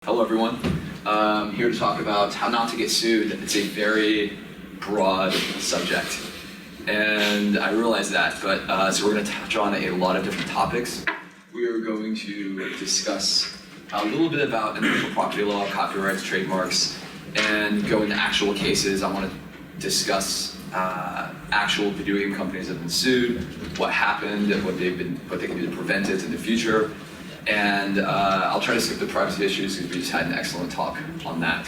Hello everyone. I'm here to talk about how not to get sued. It's a very broad subject, and I realize that, but so we're going to touch on a lot of different topics. We are going to discuss a little bit about intellectual property law, copyrights, trademarks, and go into actual cases. I want to discuss actual video game companies that have been sued, what happened, and what they can do to prevent it in the future. And I'll try to skip the privacy issues because we just had an excellent talk on that.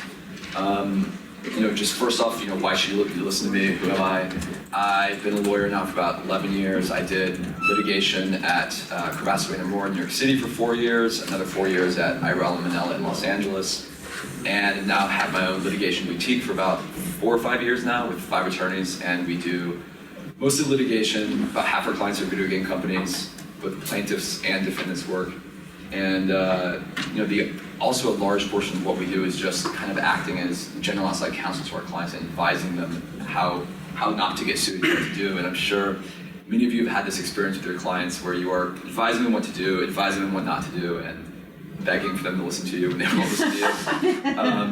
Just first off, why should you listen to me? Who am I? I've been a lawyer now for about 11 years. I did litigation at Cravath, Moore in New York City for 4 years, another 4 years at Irell & Manella in Los Angeles, and now have my own litigation boutique for about 4 or 5 years now with 5 attorneys, and we do mostly litigation. About half our clients are video game companies, with plaintiffs and defendants work. And also a large portion of what we do is just kind of acting as general outside counsel to our clients and advising them how not to get sued and what to do. And I'm sure many of you have had this experience with your clients where you are advising them what to do, advising them what not to do, and begging for them to listen to you when they won't listen to you.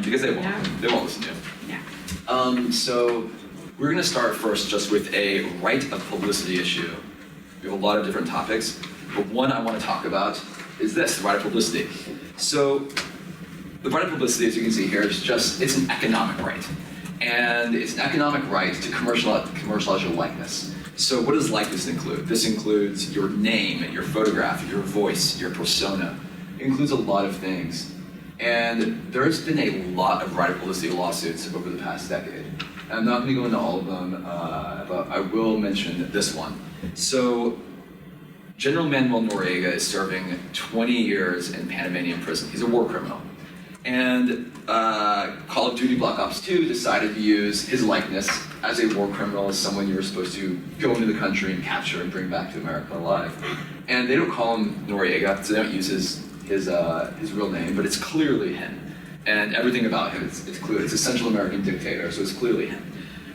Because they won't. They won't listen to you. Yeah. So we're going to start first just with a right of publicity issue. We have a lot of different topics, but one I want to talk about is this, the right of publicity. So the right of publicity, as you can see here, it's an economic right. And it's an economic right to commercialize your likeness. So what does likeness include? This includes your name, your photograph, your voice, your persona. It includes a lot of things. And there's been a lot of right of publicity lawsuits over the past decade. And I'm not going to go into all of them, but I will mention this one. So General Manuel Noriega is serving 20 years in Panamanian prison. He's a war criminal. And Call of Duty Black Ops 2 decided to use his likeness as a war criminal, as someone you were supposed to go into the country and capture and bring back to America alive. And they don't call him Noriega, so they don't use his real name, but it's clearly him. And everything about him, it's clear. It's a Central American dictator, so it's clearly him.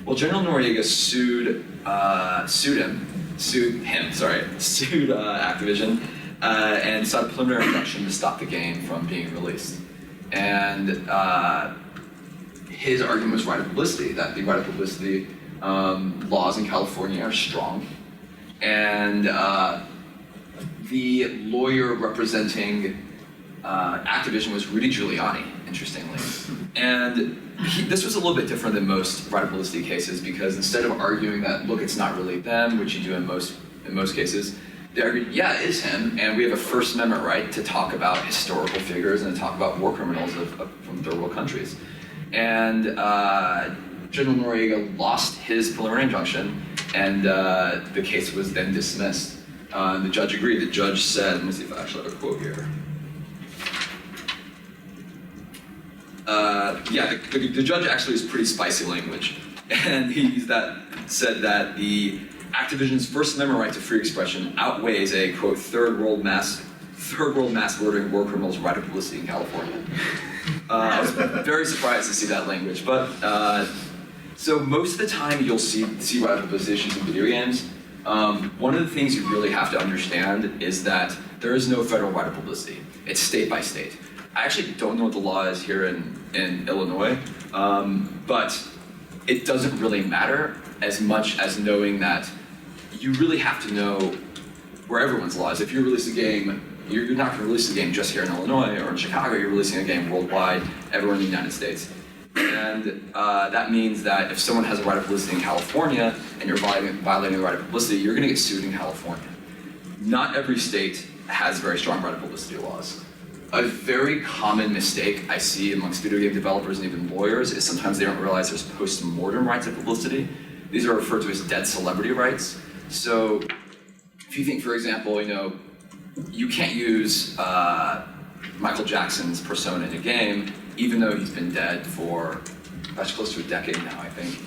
Well, General Noriega sued Activision and sought a preliminary injunction to stop the game from being released. And his argument was right of publicity, that the right of publicity laws in California are strong. And the lawyer representing Activision was Rudy Giuliani, interestingly. And this was a little bit different than most right of publicity cases because instead of arguing that, look, it's not really them, which you do in most cases, they argued, yeah, it is him, and we have a First Amendment right to talk about historical figures and to talk about war criminals from third world countries. And General Noriega lost his preliminary injunction, and the case was then dismissed. The judge agreed. The judge said, let me see if I actually have a quote here. The judge actually used pretty spicy language, and he said that the Activision's First Amendment right to free expression outweighs a, quote, third world mass murdering war criminals' right of publicity in California. I was very surprised to see that language, but so most of the time you'll see right of publicity issues in video games. One of the things you really have to understand is that there is no federal right of publicity. It's state by state. I actually don't know what the law is here in Illinois, but it doesn't really matter as much as knowing that you really have to know where everyone's law is. If you release a game, you're not going to release a game just here in Illinois or in Chicago, you're releasing a game worldwide, everywhere in the United States. And that means that if someone has a right of publicity in California and you're violating the right of publicity, you're going to get sued in California. Not every state has very strong right of publicity laws. A very common mistake I see amongst video game developers and even lawyers is sometimes they don't realize there's post-mortem rights of publicity. These are referred to as dead celebrity rights. So if you think, for example, you can't use Michael Jackson's persona in a game, even though he's been dead for close to a decade now, I think.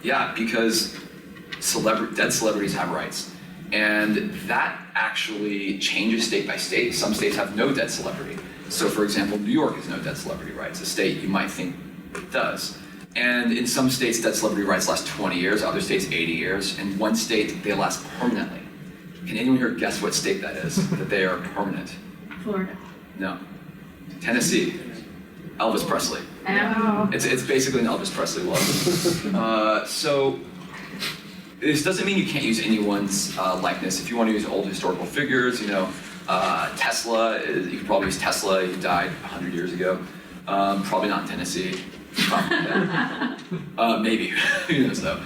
Yeah, because dead celebrities have rights. And that actually changes state by state. Some states have no dead celebrity. So for example, New York has no dead celebrity rights, a state you might think it does. And in some states, dead celebrity rights last 20 years, other states 80 years. In one state, they last permanently. Can anyone here guess what state that is, that they are permanent? Florida. No. Tennessee. Elvis Presley. Oh. It's basically an Elvis Presley law. So this doesn't mean you can't use anyone's likeness. If you want to use old historical figures, Tesla, you could probably use Tesla. He died 100 years ago. Probably not in Tennessee. Probably maybe. Who knows though.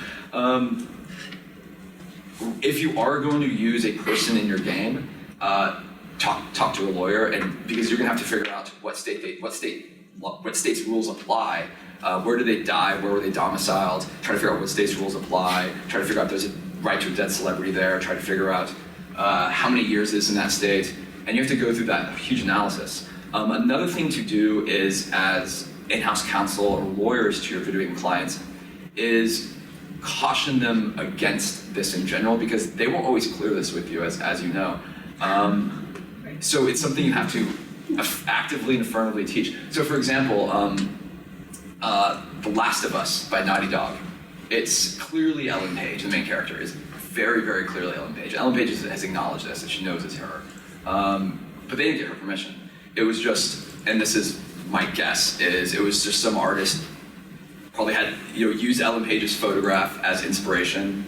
If you are going to use a person in your game, talk to a lawyer, and because you're gonna have to figure out what state's rules apply. Where do they die? Where were they domiciled? Try to figure out what state's rules apply. Try to figure out if there's a right to a dead celebrity there. Try to figure out how many years it is in that state. And you have to go through that huge analysis. Another thing to do is, as in-house counsel or lawyers to your video game clients, is caution them against this in general, because they won't always clear this with you, as you know. So it's something you have to actively and affirmatively teach. So for example, The Last of Us by Naughty Dog. It's clearly Ellen Page, the main character, is very, very clearly Ellen Page. Ellen Page has acknowledged this, that she knows it's her. But they didn't get her permission. It was just, and this is my guess, it was just some artist probably had used Ellen Page's photograph as inspiration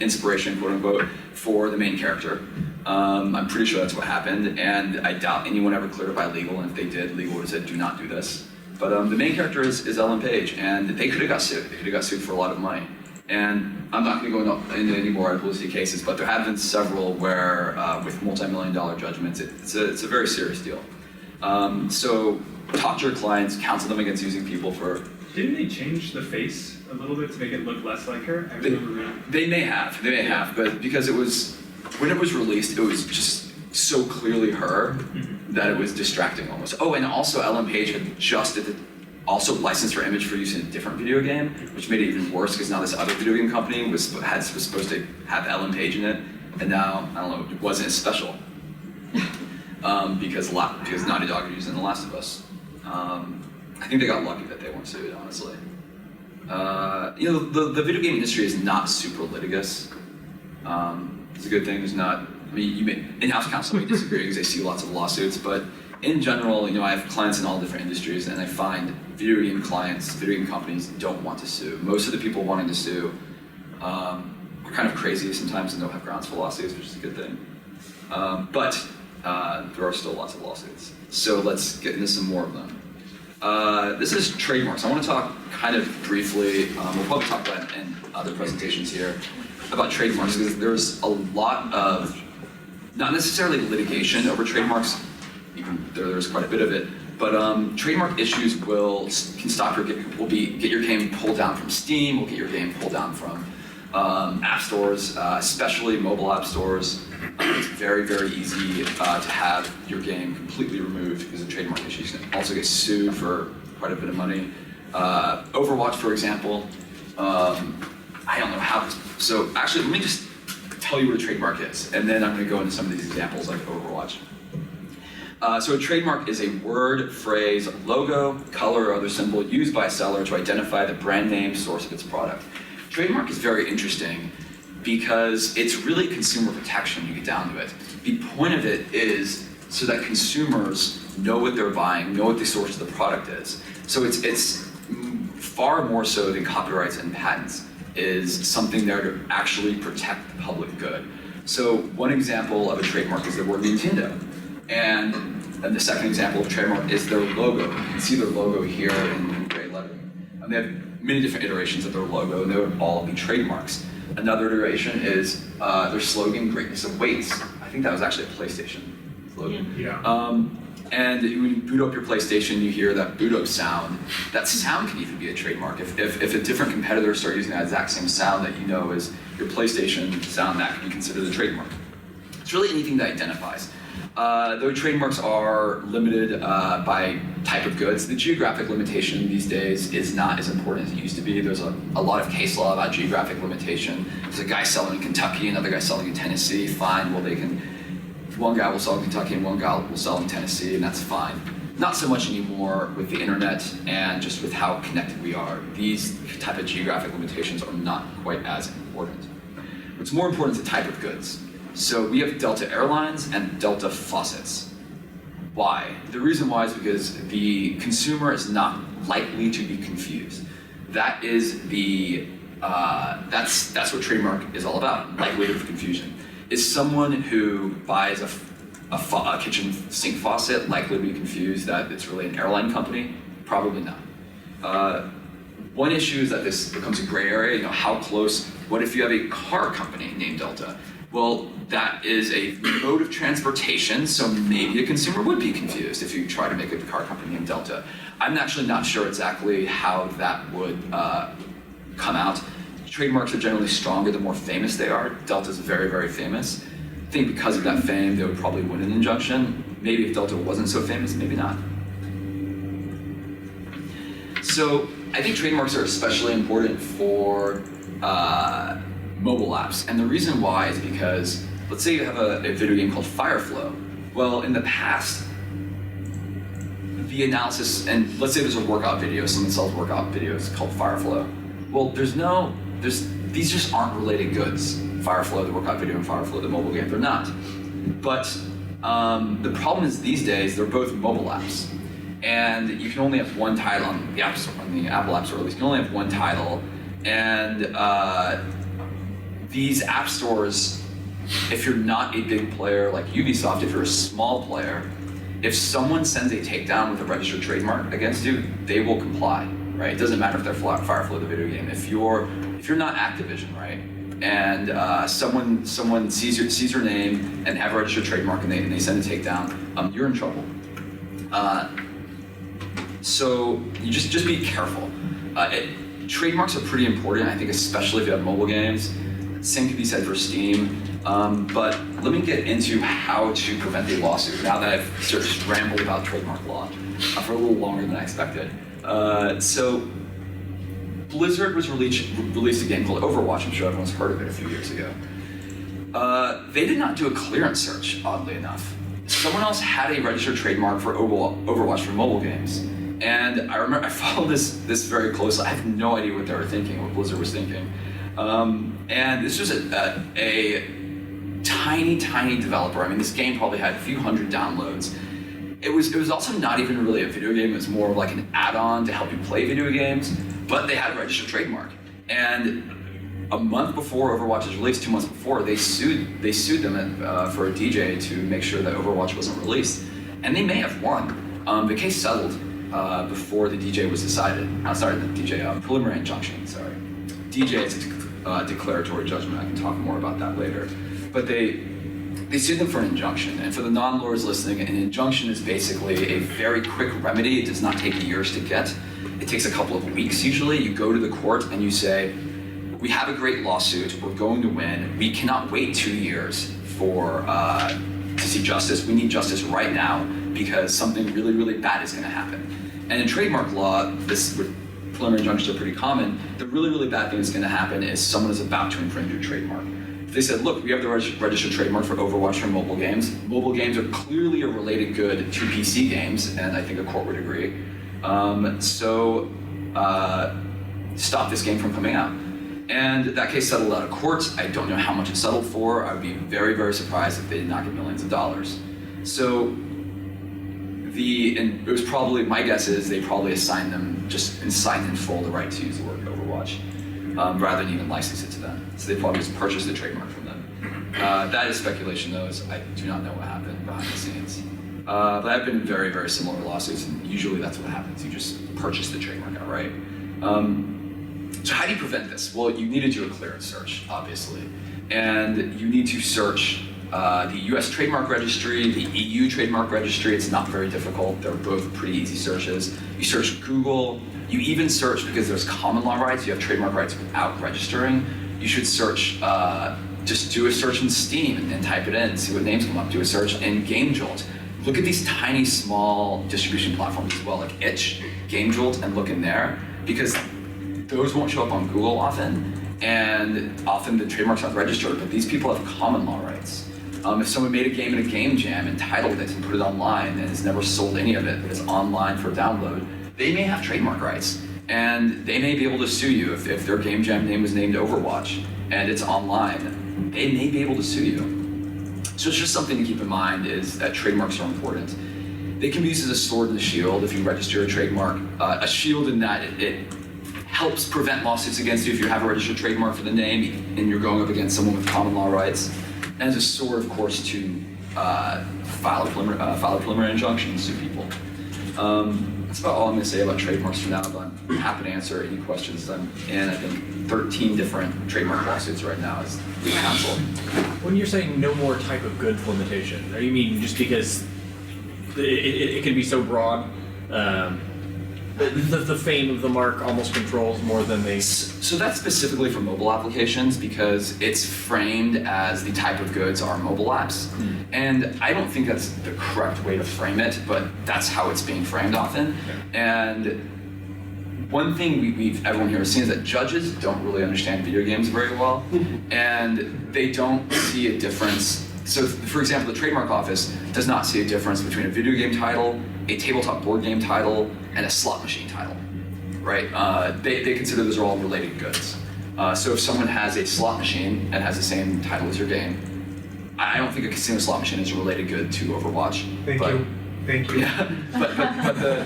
quote unquote, for the main character. I'm pretty sure that's what happened, and I doubt anyone ever cleared it by legal, and if they did, legal would have said, do not do this. But the main character is Ellen Page, and they could have got sued. They could have got sued for a lot of money. And I'm not going to go into any more publicity cases, but there have been several where, with multi-million-dollar judgments, it's a very serious deal. So talk to your clients, counsel them against using people for... Didn't they change the face a little bit to make it look less like her? They may have, but because when it was released, it was just so clearly her that it was distracting almost. Oh, and also Ellen Page had also licensed her image for use in a different video game, which made it even worse, because now this other video game company was supposed to have Ellen Page in it, and now, I don't know, it wasn't as special. Because Naughty Dog are using The Last of Us. I think they got lucky that they weren't sued, honestly. The video game industry is not super litigious. It's a good thing. There's not. I mean, in-house counsel may disagree because they see lots of lawsuits, but in general, I have clients in all different industries, and I find video game companies don't want to sue. Most of the people wanting to sue are kind of crazy sometimes and don't have grounds for lawsuits, which is a good thing. But there are still lots of lawsuits. So let's get into some more of them. This is trademarks. I want to talk kind of briefly, we'll probably talk about it in other presentations here, about trademarks, because there's a lot of, not necessarily litigation over trademarks, even though there's quite a bit of it, but trademark issues can stop get your game pulled down from Steam, will get your game pulled down from app stores, especially mobile app stores. It's very, very easy to have your game completely removed because of trademark issues. You can also get sued for quite a bit of money. Overwatch, for example, I don't know how. So actually, let me just tell you what a trademark is, and then I'm going to go into some of these examples like Overwatch. So a trademark is a word, phrase, logo, color, or other symbol used by a seller to identify the brand name source of its product. Trademark is very interesting because it's really consumer protection when you get down to it. The point of it is so that consumers know what they're buying, know what the source of the product is. So it's far more so than copyrights and patents, is something there to actually protect the public good. So one example of a trademark is the word Nintendo. And the second example of trademark is their logo. You can see their logo here in gray lettering. And they have many different iterations of their logo, and they would all be trademarks. Another iteration is their slogan, greatness awaits. I think that was actually a PlayStation slogan. Yeah. And when you boot up your PlayStation, you hear that boot up sound. That sound can even be a trademark. If a different competitor start using that exact same sound that you know is your PlayStation sound, that can be considered a trademark. It's really anything that identifies. Though trademarks are limited by type of goods, the geographic limitation these days is not as important as it used to be. There's a lot of case law about geographic limitation. There's a guy selling in Kentucky, another guy selling in Tennessee, fine, well one guy will sell in Kentucky and one guy will sell in Tennessee, and that's fine. Not so much anymore with the internet and just with how connected we are. These type of geographic limitations are not quite as important. What's more important is the type of goods. So we have Delta Airlines and Delta Faucets. Why? The reason why is because the consumer is not likely to be confused. That is that's what trademark is all about, likelihood of confusion. Is someone who buys a kitchen sink faucet likely to be confused that it's really an airline company? Probably not. One issue is that this becomes a gray area, how close, what if you have a car company named Delta? Well, that is a mode of transportation, so maybe a consumer would be confused if you try to make a car company named Delta. I'm actually not sure exactly how that would come out. Trademarks are generally stronger the more famous they are. Delta's very, very famous. I think because of that fame, they would probably win an injunction. Maybe if Delta wasn't so famous, maybe not. So I think trademarks are especially important for mobile apps. And the reason why is because, let's say you have a video game called Fireflow. Well, in the past, the analysis, and let's say there's a workout video, someone sells workout videos called Fireflow. Well, these just aren't related goods. Fireflow, the workout video, and Fireflow, the mobile game, they're not. But the problem is these days, they're both mobile apps. And you can only have one title on the App Store, on the Apple App Store at least, you can only have one title. And these app stores, if you're not a big player like Ubisoft, if you're a small player, if someone sends a takedown with a registered trademark against you, they will comply, right? It doesn't matter if they're Fireflow, the video game. If you're not Activision, right, and someone sees your name and have a registered trademark and they send a takedown, you're in trouble. So you just be careful. Trademarks are pretty important, I think, especially if you have mobile games. Same can be said for Steam. But let me get into how to prevent a lawsuit now that I've sort of rambled about trademark law for a little longer than I expected. So Blizzard was released a game called Overwatch. I'm sure everyone's heard of it a few years ago. They did not do a clearance search, oddly enough. Someone else had a registered trademark for Overwatch for mobile games. And I remember I followed this very closely. I have no idea what they were thinking, what Blizzard was thinking. And this was a tiny developer. I mean, this game probably had a few hundred downloads. It was also not even really a video game. It was more like an add-on to help you play video games. But they had a registered trademark. And a month before Overwatch was released, 2 months before, they sued them for a DJ to make sure that Overwatch wasn't released. And they may have won. The case settled before the DJ was decided. Preliminary injunction, sorry. DJ is a declaratory judgment. I can talk more about that later. But they sued them for an injunction. And for the non-lawyers listening, an injunction is basically a very quick remedy. It does not take years to get. It takes a couple of weeks usually. You go to the court and you say, we have a great lawsuit, we're going to win. We cannot wait 2 years to see justice. We need justice right now because something really, really bad is gonna happen. And in trademark law, preliminary injunctions are pretty common. The really, really bad thing that's gonna happen is someone is about to infringe your trademark. If they said, look, we have the registered trademark for Overwatch for mobile games. Mobile games are clearly a related good to PC games, and I think a court would agree. Stop this game from coming out. And that case settled out of court. I don't know how much it settled for. I would be very, very surprised if they did not get millions of dollars. So it was probably, my guess is they probably signed in full the right to use the word Overwatch, rather than even license it to them. So they probably just purchased the trademark from them. That is speculation though, I do not know what happened behind the scenes. But I've been in very, very similar lawsuits, and usually that's what happens. You just purchase the trademark outright. So how do you prevent this? Well, you need to do a clearance search, obviously. And you need to search the US Trademark Registry, the EU Trademark Registry. It's not very difficult. They're both pretty easy searches. You search Google. You even search, because there's common law rights, you have trademark rights without registering. You should search, just do a search in Steam and type it in, see what names come up. Do a search in GameJolt. Look at these tiny, small distribution platforms as well, like Itch, GameJolt, and look in there, because those won't show up on Google often, and often the trademark's not registered, but these people have common law rights. If someone made a game in a game jam and titled it and put it online and has never sold any of it, but it's online for download, they may have trademark rights, and they may be able to sue you if their game jam name was named Overwatch and it's online. They may be able to sue you. So it's just something to keep in mind, is that trademarks are important. they can be used as a sword and a shield if you register a trademark. A shield in that it helps prevent lawsuits against you if you have a registered trademark for the name and you're going up against someone with common law rights. And as a sword, of course, to file a preliminary injunction and sue people. That's about all I'm going to say about trademarks for now, but I'm happy to answer any questions. I'm in, I think, 13 different trademark lawsuits right now as legal counsel. When you're saying no more type of goods limitation, you mean just because it can be so broad? The fame of the mark almost controls more than they... So that's specifically for mobile applications because it's framed as the type of goods are mobile apps. And I don't think that's the correct way to frame it, but that's how it's being framed often. And one thing everyone here has seen is that judges don't really understand video games very well, and they don't see a difference. So, for example, the trademark office does not see a difference between a video game title, a tabletop board game title, and a slot machine title, right? They consider those are all related goods. So if someone has a slot machine and has the same title as your game, I don't think a casino slot machine is a related good to Overwatch. Thank you. Yeah, but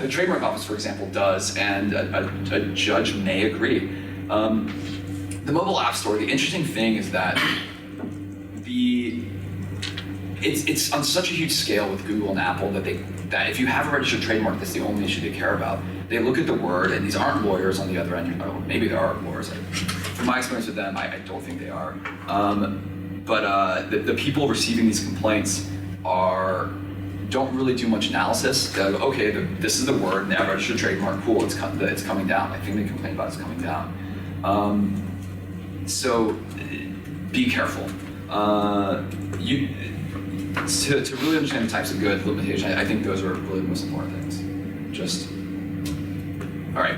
the trademark office, for example, does, and a judge may agree. The mobile app store, the interesting thing is that it's on such a huge scale with Google and Apple that if you have a registered trademark, that's the only issue they care about. They look at the word, and these aren't lawyers on the other end. Oh, maybe there are lawyers. From my experience with them, I don't think they are. But the people receiving these complaints don't really do much analysis. They go, okay, this is the word, and they have a registered trademark. Cool, it's coming down. I think they complain about it's coming down. So be careful. To really understand the types of good limitation, I think those are really the most important things. All right.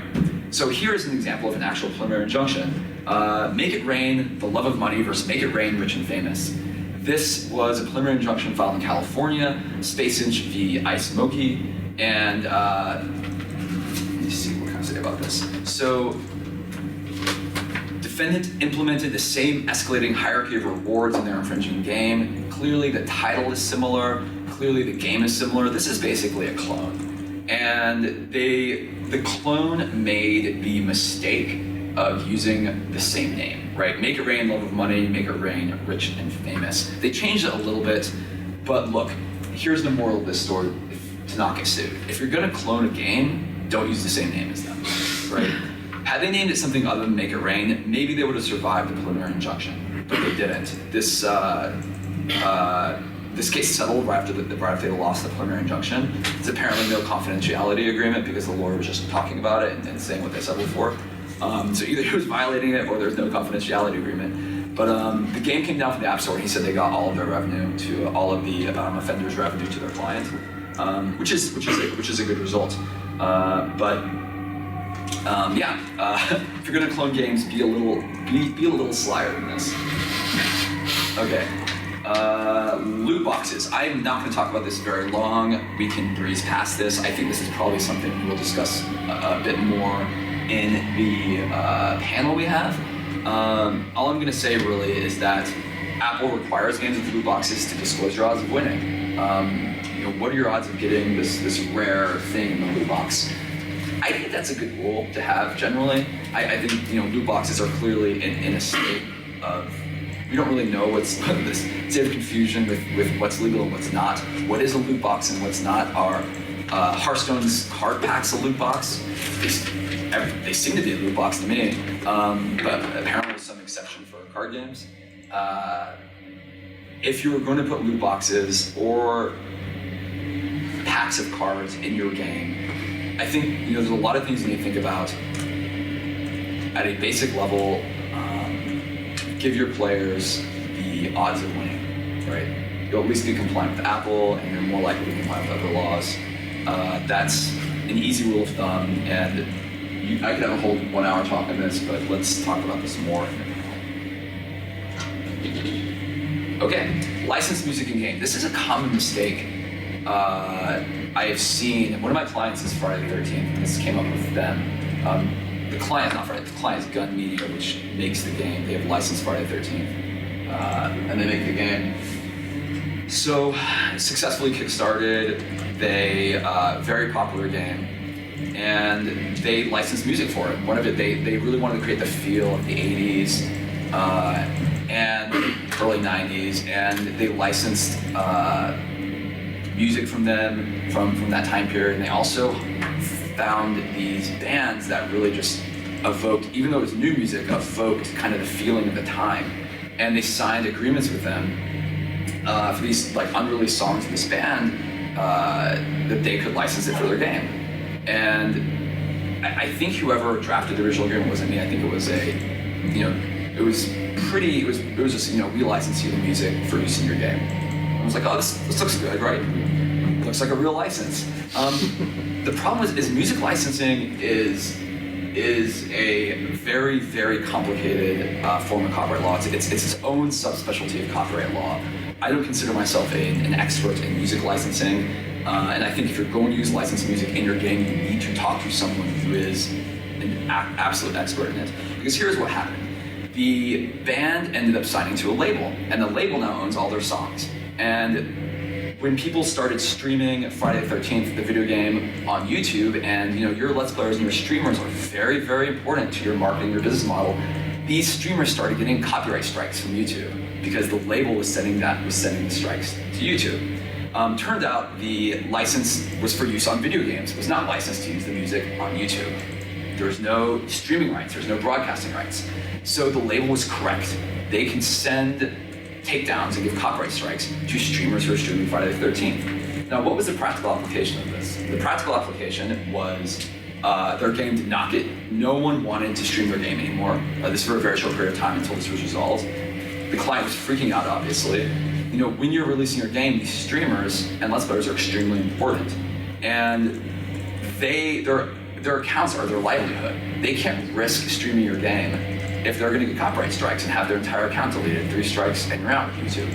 So here is an example of an actual preliminary injunction. Make It Rain, The Love of Money versus Make It Rain, Rich and Famous. This was a preliminary injunction filed in California, Space Inch v. Ice Moki, and let me see what can I say about this. So, defendant implemented the same escalating hierarchy of rewards in their infringing game. Clearly the title is similar, clearly the game is similar. This is basically a clone. And the clone made the mistake of using the same name, right? Make It Rain, Love of Money, Make It Rain, Rich and Famous. They changed it a little bit, but look, here's the moral of this story to not get sued. If you're gonna clone a game, don't use the same name as them, right? Had they named it something other than Make It Rain, maybe they would have survived the preliminary injunction, but they didn't. This case settled right after they lost the preliminary injunction. It's apparently no confidentiality agreement because the lawyer was just talking about it and saying what they settled for. So either he was violating it or there's no confidentiality agreement. But the game came down from the App Store and he said they got all of their revenue to all of the offenders' revenue to their client, which is a good result. If you're gonna clone games, be a little slyer than this. Okay. Loot boxes. I'm not going to talk about this very long. We can breeze past this. I think this is probably something we'll discuss a bit more in the panel we have. All I'm going to say really is that Apple requires games with loot boxes to disclose your odds of winning. What are your odds of getting this rare thing in the loot box? I think that's a good rule to have generally. I think loot boxes are clearly in a state of we don't really know what's this state of confusion with what's legal and what's not. What is a loot box and what's not? Are Hearthstone's card packs a loot box? They seem to be a loot box to me, but apparently there's some exception for card games. If you were going to put loot boxes or packs of cards in your game, I think there's a lot of things you need to think about at a basic level. Give your players the odds of winning, right? You'll at least be compliant with Apple, and you're more likely to be compliant with other laws. That's an easy rule of thumb, and I could have a whole 1 hour talk on this, but let's talk about this more. Okay, licensed music in game. This is a common mistake I have seen. One of my clients is Friday the 13th, and this came up with them. The client, not Friday, the client is Gun Media, which makes the game. They have licensed Friday the 13th, and they make the game. So, successfully kickstarted. they very popular game, and they licensed music for it. One of it, they really wanted to create the feel of the 80s and early 90s, and they licensed music from them from that time period. And they also found these bands that really just evoked, even though it was new music, evoked kind of the feeling of the time. And they signed agreements with them for these like unreleased songs of this band that they could license it for their game. And I think whoever drafted the original agreement wasn't me. I think it was it was just, we license you the music for use in your game. I was like, oh, this looks good, right? Looks like a real license. The problem is music licensing is a very, very complicated form of copyright law. It's its own subspecialty of copyright law. I don't consider myself an expert in music licensing, and I think if you're going to use licensed music in your game, you need to talk to someone who is an absolute expert in it. Because here's what happened. The band ended up signing to a label, and the label now owns all their songs. And when people started streaming Friday the 13th, the video game, on YouTube, and your Let's Players and your streamers are very, very important to your marketing, your business model, these streamers started getting copyright strikes from YouTube because the label was sending the strikes to YouTube. Turned out the license was for use on video games. It was not licensed to use the music on YouTube. There's no streaming rights, there's no broadcasting rights. So the label was correct. They can send takedowns and give copyright strikes to streamers who are streaming Friday the 13th. Now, what was the practical application of this? The practical application was their game did not no one wanted to stream their game anymore. This for a very short period of time until this was resolved. The client was freaking out, obviously. When you're releasing your game, these streamers and Let's Players are extremely important. And their accounts are their livelihood. They can't risk streaming your game if they're going to get copyright strikes and have their entire account deleted. 3 strikes and you're out with YouTube.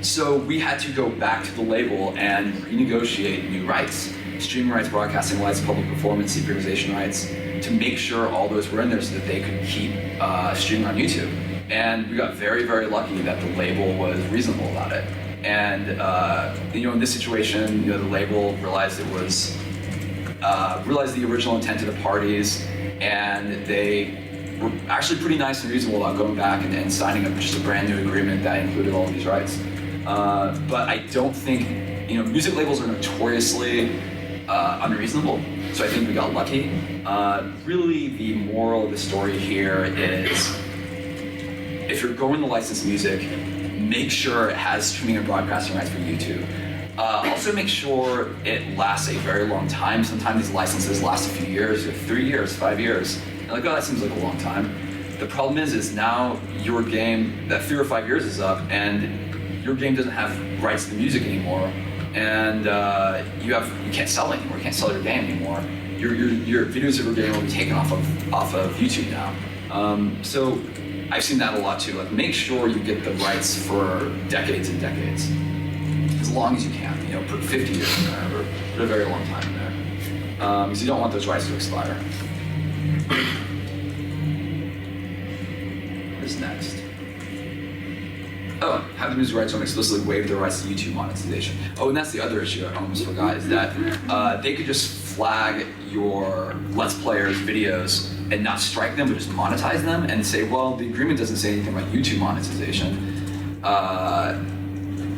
So we had to go back to the label and renegotiate new rights, streaming rights, broadcasting rights, public performance, synchronization rights, to make sure all those were in there so that they could keep streaming on YouTube. And we got very, very lucky that the label was reasonable about it. And in this situation, the label realized realized the original intent of the parties, and they were actually pretty nice and reasonable about going back and signing up just a brand new agreement that included all of these rights. But I don't think, music labels are notoriously unreasonable, so I think we got lucky. Really, the moral of the story here is, if you're going to license music, make sure it has streaming and broadcasting rights for YouTube. Also make sure it lasts a very long time. Sometimes these licenses last a few years, 3 years, 5 years. And like, oh, that seems like a long time. The problem is now your game, that 3 or 5 years is up, and your game doesn't have rights to the music anymore, and you can't sell it anymore. You can't sell your game anymore. Your videos of your game will be taken off of YouTube now. So I've seen that a lot too. Like, make sure you get the rights for decades and decades, as long as you can. Put 50 years in there, or put a very long time in there, because you don't want those rights to expire. What is next? Oh, have the music rights owners explicitly waive their rights to YouTube monetization. Oh, and that's the other issue I almost forgot, is that they could just flag your Let's Players videos and not strike them, but just monetize them and say, well, the agreement doesn't say anything about YouTube monetization.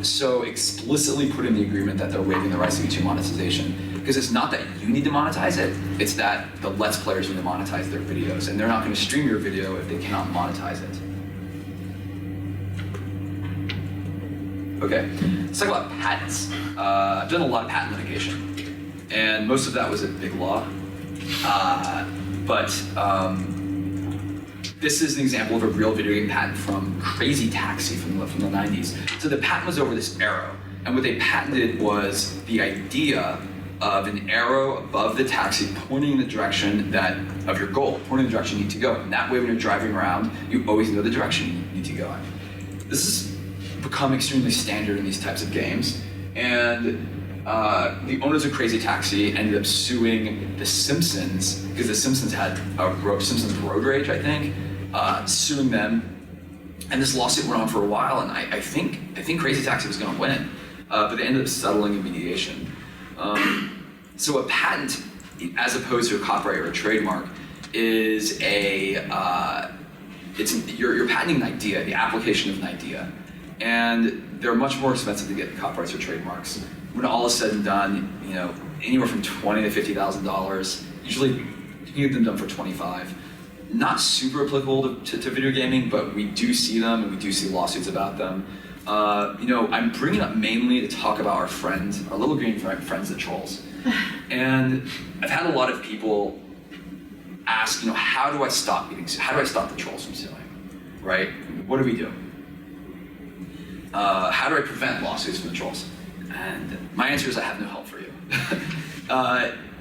So explicitly put in the agreement that they're waiving the rights to YouTube monetization. Because it's not that you need to monetize it, it's that the Let's Players need to monetize their videos, and they're not going to stream your video if they cannot monetize it. Okay, let's talk about patents. I've done a lot of patent litigation, and most of that was at big law. But this is an example of a real video game patent from Crazy Taxi from the 90s. So the patent was over this arrow, and what they patented was the idea of an arrow above the taxi pointing in the direction of your goal, pointing in the direction you need to go. And that way, when you're driving around, you always know the direction you need to go in. This has become extremely standard in these types of games, and the owners of Crazy Taxi ended up suing The Simpsons, because The Simpsons had Simpsons Road Rage, I think, suing them. And this lawsuit went on for a while, and I think Crazy Taxi was going to win. but they ended up settling in mediation. So a patent, as opposed to a copyright or a trademark, is you're patenting an idea, the application of an idea, and they're much more expensive to get copyrights or trademarks. When all is said and done, anywhere from $20,000 to $50,000. Usually, you can get them done for $25,000. Not super applicable to video gaming, but we do see them, and we do see lawsuits about them. I'm bringing it up mainly to talk about our friends, our little green friends, the trolls. And I've had a lot of people ask, how do I stop the trolls from suing, right? What do we do? How do I prevent lawsuits from the trolls? And my answer is I have no help for you.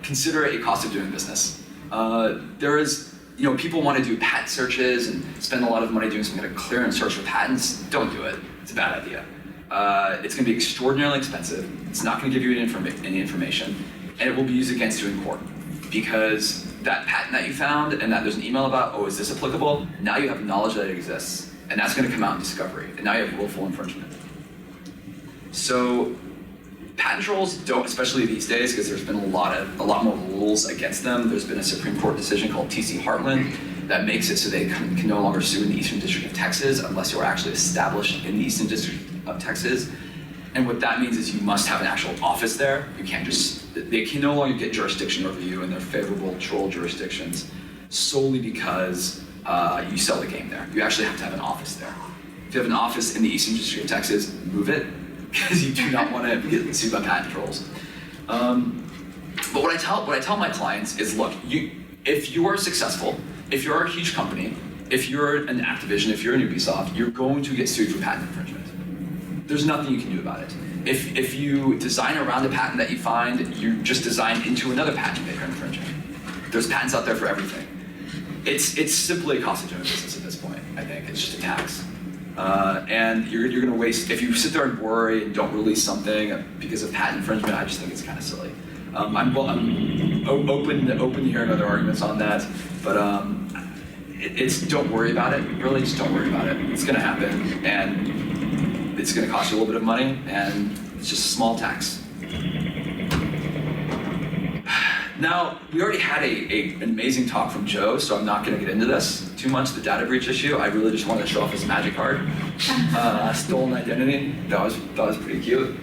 Consider it a cost of doing business. There is, people want to do patent searches and spend a lot of money doing some kind of clearance search for patents. Don't do it. It's a bad idea. It's going to be extraordinarily expensive. It's not going to give you any information, and it will be used against you in court. Because that patent that you found and that there's an email about, oh, is this applicable? Now you have knowledge that it exists, and that's going to come out in discovery, and now you have willful infringement. So patent trolls don't, especially these days, because there's been a lot more rules against them. There's been a Supreme Court decision called TC Heartland that makes it so they can no longer sue in the Eastern District of Texas unless you're actually established in the Eastern District of Texas. And what that means is you must have an actual office there. You can't they can no longer get jurisdiction over you in their favorable troll jurisdictions solely because you sell the game there. You actually have to have an office there. If you have an office in the Eastern District of Texas, move it, because you do not want to get sued by patent trolls. But what I tell my clients is, look, if you are successful, if you're a huge company, if you're an Activision, if you're an Ubisoft, you're going to get sued for patent infringement. There's nothing you can do about it. If you design around a patent that you find, you just design into another patent maker infringement. There's patents out there for everything. It's simply a cost of doing business at this point, I think. It's just a tax. And you're going to waste, if you sit there and worry and don't release something because of patent infringement, I just think it's kind of silly. I'm open to hearing other arguments on that, but don't worry about it. Really, just don't worry about it. It's going to happen, and it's going to cost you a little bit of money, and it's just a small tax. Now, we already had an amazing talk from Joe, so I'm not going to get into this too much, the data breach issue. I really just wanted to show off his magic card. Stolen identity, that was pretty cute.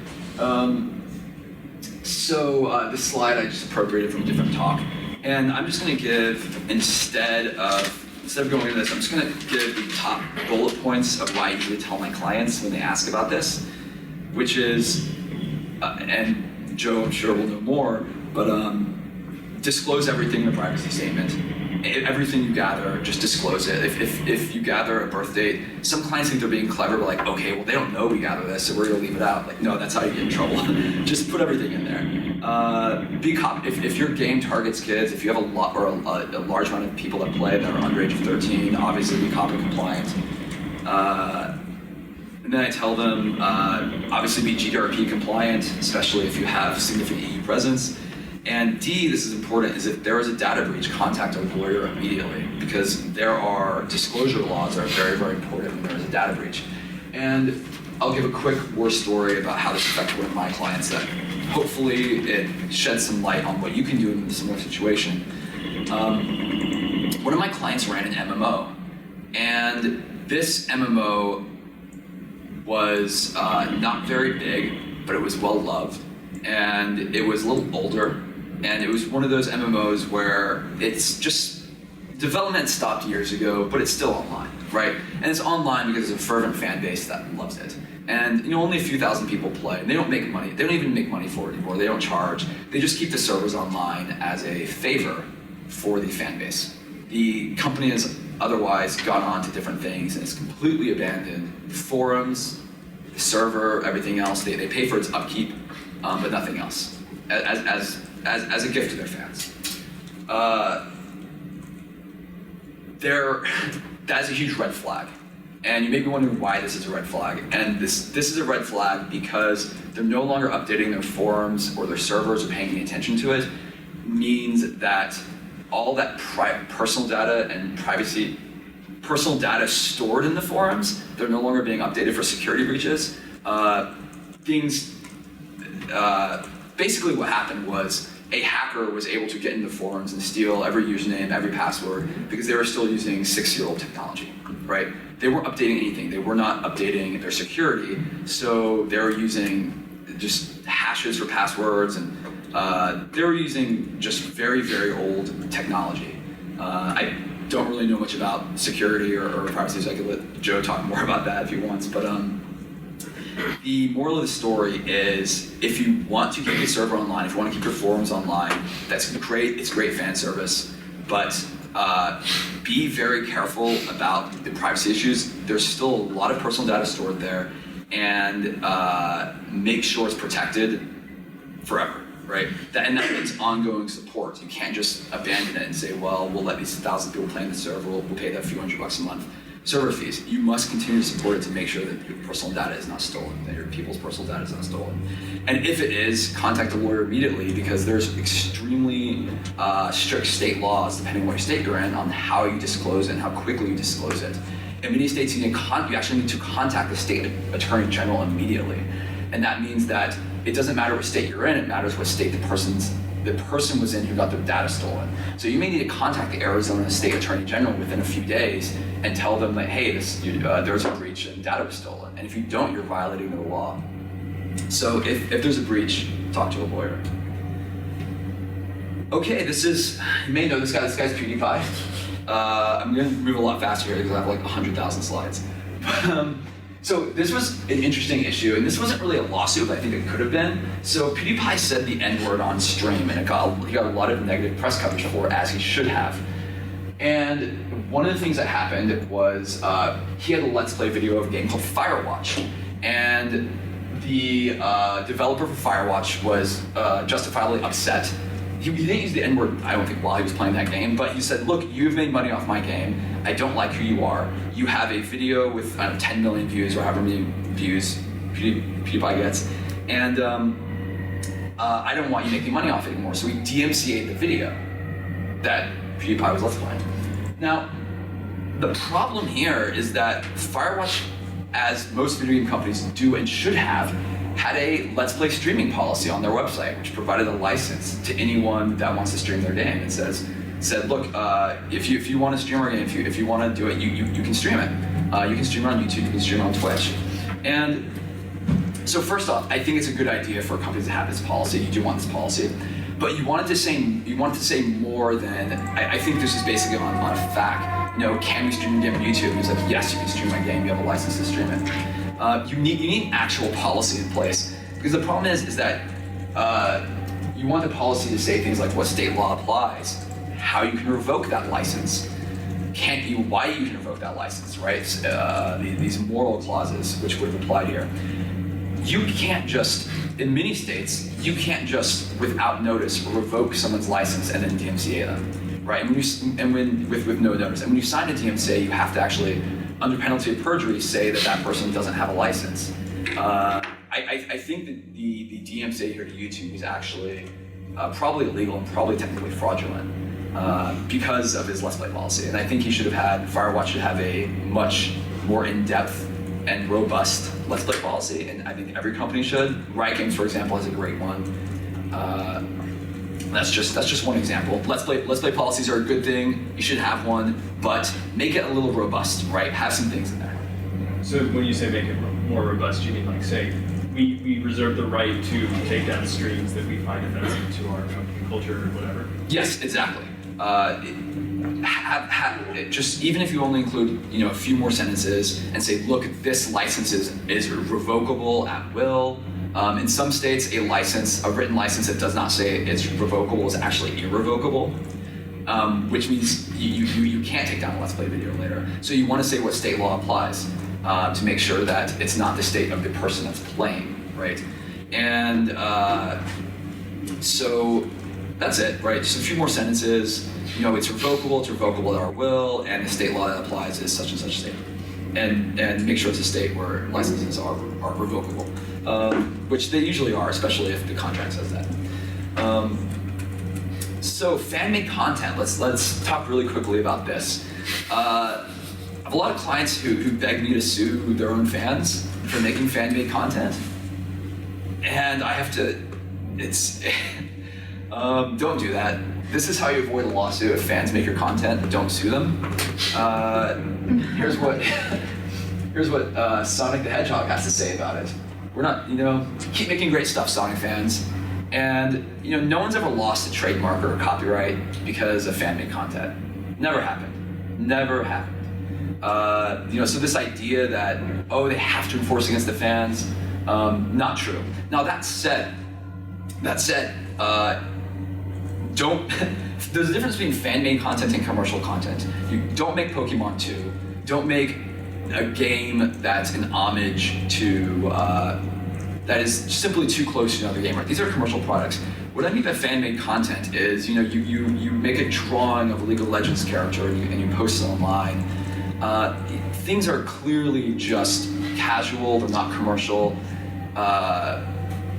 So this slide I just appropriated from a different talk. And I'm just going to give, instead of going into this, I'm just going to give the top bullet points of why I usually tell my clients when they ask about this, which is, and Joe I'm sure will know more, but disclose everything in the privacy statement. Everything you gather, just disclose it. If you gather a birth date, some clients think they're being clever, but like, okay, well they don't know we gather this, so we're gonna leave it out. Like, no, that's how you get in trouble. Just put everything in there. If your game targets kids, if you have a large amount of people that play that are under age of 13, obviously be copy compliant. And then I tell them, obviously be GDPR compliant, especially if you have significant EU presence. And D, this is important, is if there is a data breach, contact a lawyer immediately, because there are disclosure laws that are very, very important when there is a data breach. And I'll give a quick war story about how this affected one of my clients that hopefully it sheds some light on what you can do in a similar situation. One of my clients ran an MMO, and this MMO was not very big, but it was well loved, and it was a little older. And it was one of those MMOs where it's just, development stopped years ago, but it's still online, right? And it's online because there's a fervent fan base that loves it. And only a few thousand people play, and they don't make money. They don't even make money for it anymore. They don't charge. They just keep the servers online as a favor for the fan base. The company has otherwise gone on to different things and it's completely abandoned forums, the server, everything else. They pay for its upkeep, but nothing else. As a gift to their fans. That's a huge red flag. And you may be wondering why this is a red flag. And this is a red flag because they're no longer updating their forums or their servers or paying any attention to it. Means that all that personal data and personal data stored in the forums, they're no longer being updated for security breaches. basically what happened was a hacker was able to get into forums and steal every username, every password, because they were still using 6-year-old technology, right? They weren't updating anything. They were not updating their security, so they were using just hashes for passwords, and they were using just very, very old technology. I don't really know much about security or privacy, so I could let Joe talk more about that if he wants, but the moral of the story is if you want to keep your server online, if you want to keep your forums online, that's great, it's great fan service, but be very careful about the privacy issues. There's still a lot of personal data stored there, and make sure it's protected forever, right? And that means ongoing support. You can't just abandon it and say, well, we'll let these 1,000 people play in the server, we'll pay that few $100 a month server fees. You must continue to support it to make sure that your personal data is not stolen, that your people's personal data is not stolen. And if it is, contact a lawyer immediately, because there's extremely strict state laws, depending on what state you're in, on how you disclose it and how quickly you disclose it. In many states, you actually need to contact the state attorney general immediately. And that means that it doesn't matter what state you're in, it matters what state the person was in who got their data stolen. So you may need to contact the Arizona State Attorney General within a few days and tell them that, hey, there's a breach and data was stolen. And if you don't, you're violating the law. So if there's a breach, talk to a lawyer. Okay, you may know this guy. This guy's PewDiePie. I'm gonna move a lot faster here because I have like 100,000 slides. So this was an interesting issue, and this wasn't really a lawsuit, but I think it could have been. So PewDiePie said the N-word on stream, and he got a lot of negative press coverage for it, as he should have. And one of the things that happened was he had a Let's Play video of a game called Firewatch, and the developer for Firewatch was justifiably upset. He didn't use the N-word, I don't think, while he was playing that game, but he said, look, you've made money off my game. I don't like who you are. You have a video with 10 million views, or however many views PewDiePie gets, and I don't want you making money off it anymore. So he DMCA'd the video that PewDiePie was Let's Playing. Now, the problem here is that Firewatch, as most video game companies do and should have, had a Let's Play streaming policy on their website, which provided a license to anyone that wants to stream their game. It said, look, if you want to stream our game, if you want to do it, you can stream it. You can stream it on YouTube, you can stream it on Twitch. And so first off, I think it's a good idea for companies to have this policy. You do want this policy, but you wanted to say more than, I think this is basically on a fact. Can we stream your game on YouTube? And he's like, yes, you can stream my game. You have a license to stream it. You need actual policy in place, because the problem is that you want the policy to say things like what state law applies, how you can revoke that license, why you can revoke that license, right? These moral clauses which would have applied here. You can't just, in many states, you can't just without notice revoke someone's license and then DMCA them, right? With no notice. And when you sign a DMCA, you have to actually, under penalty of perjury, say that person doesn't have a license. I think that the DMCA here to YouTube is actually probably illegal and probably technically fraudulent because of his Let's Play policy. And I think Firewatch should have a much more in-depth and robust Let's Play policy, and I think every company should. Riot Games, for example, has a great one. That's just one example. Let's Play policies are a good thing. You should have one, but make it a little robust, right? Have some things in there. So when you say make it more robust, you mean like say we reserve the right to take down streams that we find offensive to our company culture or whatever? Yes, exactly. Just even if you only include a few more sentences and say, look, this license is revocable at will. In some states, a written license that does not say it's revocable is actually irrevocable, which means you can't take down a Let's Play video later. So you want to say what state law applies to make sure that it's not the state of the person that's playing, right? And so that's it, right? Just a few more sentences. It's revocable at our will, and the state law that applies is such and such state. And make sure it's a state where licenses are revocable, which they usually are, especially if the contract says that. So fan-made content, let's talk really quickly about this. I have a lot of clients who beg me to sue their own fans for making fan-made content. And I have to it's don't do that. This is how you avoid a lawsuit. If fans make your content, don't sue them. Here's what Sonic the Hedgehog has to say about it. We're not, keep making great stuff, Sonic fans. And no one's ever lost a trademark or a copyright because of fan-made content. Never happened. Never happened. So this idea that they have to enforce against the fans, not true. Now that said, don't. There's a difference between fan-made content and commercial content. You don't make Pokemon 2. Don't make a game that's an homage to that is simply too close to another game. Right? These are commercial products. What I mean by fan-made content is, you make a drawing of a League of Legends character and you post it online. Things are clearly just casual. They're not commercial.